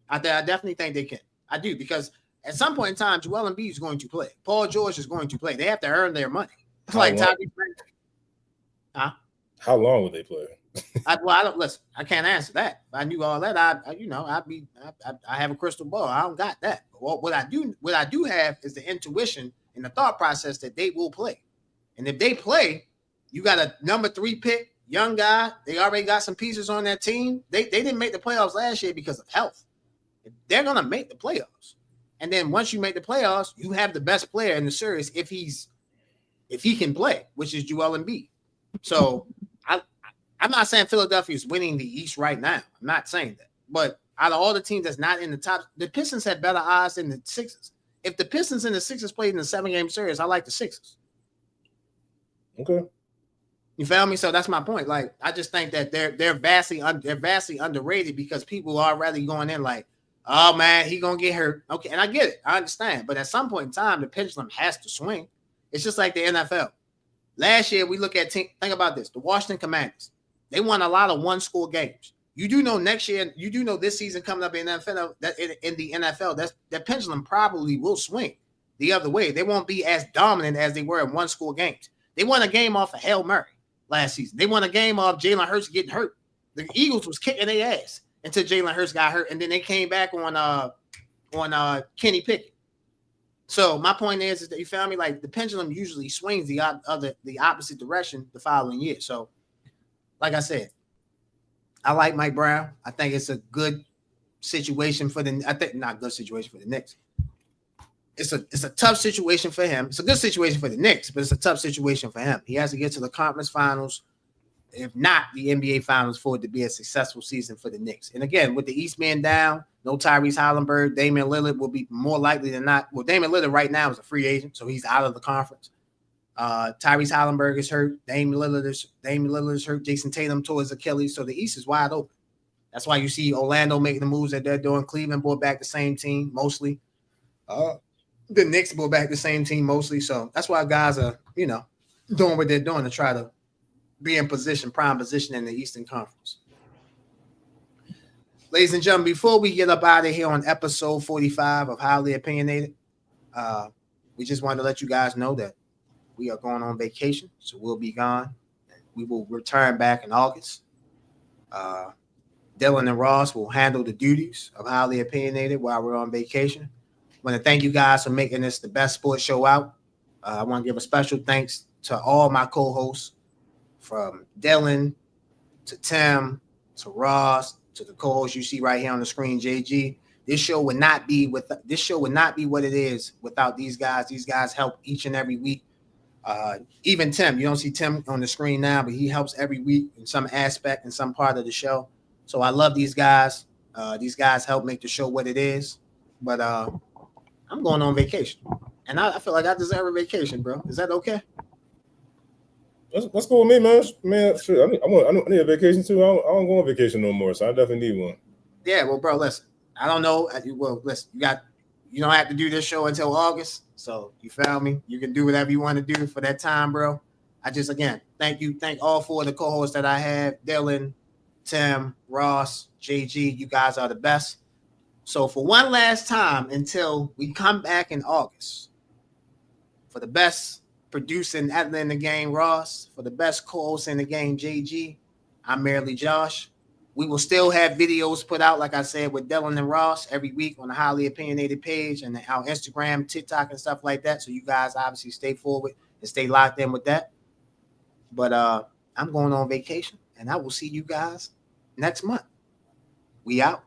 I definitely think they can. I do, because at some point in time, Joel Embiid is going to play. Paul George is going to play. They have to earn their money. Like Tommy Frank. Huh? How long would they play? I don't listen. I can't answer that. If I knew all that, I have a crystal ball. I don't got that. But what I do have is the intuition and the thought process that they will play. And if they play, you got a number 3 pick, young guy. They already got some pieces on that team. They didn't make the playoffs last year because of health. They're gonna make the playoffs. And then once you make the playoffs, you have the best player in the series if he's if he can play, which is Joel Embiid. So I'm not saying Philadelphia is winning the East right now. I'm not saying that. But out of all the teams that's not in the top, the Pistons had better odds than the Sixers. If the Pistons and the Sixers played in a 7-game series, I like the Sixers. Okay. You feel me? So that's my point. Like, I just think that they're vastly underrated because people are already going in like, oh man, he gonna get hurt. Okay, and I get it, I understand. But at some point in time, the pendulum has to swing. It's just like the NFL. Last year, we look at think about this: the Washington Commanders. They won a lot of one-score games. You do know next year, you do know this season coming up in the NFL, that in the NFL, that pendulum probably will swing the other way. They won't be as dominant as they were in one-score games. They won a game off of Hail Mary last season. They won a game off Jalen Hurts getting hurt. The Eagles was kicking their ass until Jalen Hurts got hurt, and then they came back on Kenny Pickett. So my point is that you feel me? Like the pendulum usually swings the opposite direction the following year. So, like I said, I like Mike Brown. I think it's a good situation for not good situation for the Knicks. It's a tough situation for him. It's a good situation for the Knicks, but it's a tough situation for him. He has to get to the conference finals, if not the NBA finals, for it to be a successful season for the Knicks. And again, with the East being down, no Tyrese Halliburton, Damian Lillard will be more likely than not. Well, Damian Lillard right now is a free agent, so he's out of the conference. Tyrese Halliburton is hurt. Damian Lillard is hurt. Jason Tatum tore his Achilles, so the East is wide open. That's why you see Orlando making the moves that they're doing. Cleveland brought back the same team mostly. The Knicks brought back the same team mostly. So that's why guys are, doing what they're doing to try to be in prime position in the Eastern Conference. Ladies and gentlemen, before we get up out of here on episode 45 of Highly Opinionated, we just wanted to let you guys know that we are going on vacation, so we'll be gone. We will return back in August. Dylan and Ross will handle the duties of Highly Opinionated while we're on vacation. I want to thank you guys for making this the best sports show out. I want to give a special thanks to all my co-hosts, from Dylan to Tim to Ross to the co-host you see right here on the screen, JG. This show would not be what it is without these guys. These guys help each and every week. Even Tim, you don't see Tim on the screen now, but he helps every week in some aspect, in some part of the show. So I love these guys. These guys help make the show what it is. But I'm going on vacation, and I feel like I deserve a vacation, bro. Is that okay? That's cool with me, man. Shit, I need a vacation too. I don't go on vacation no more, so I definitely need one. Yeah, well, bro, listen. I don't know. Well, listen. You don't have to do this show until August, so you found me. You can do whatever you want to do for that time, bro. I just again thank all four of the co-hosts that I have: Dylan, Tim, Ross, JG. You guys are the best. So for one last time until we come back in August, for the best producing athlete in the game, Ross, for the best co-host in the game, JG, I'm merely Josh. We will still have videos put out, like I said, with Dylan and Ross every week on the Highly Opinionated page and our Instagram, TikTok, and stuff like that. So you guys obviously stay forward and stay locked in with that. But I'm going on vacation, and I will see you guys next month. We out.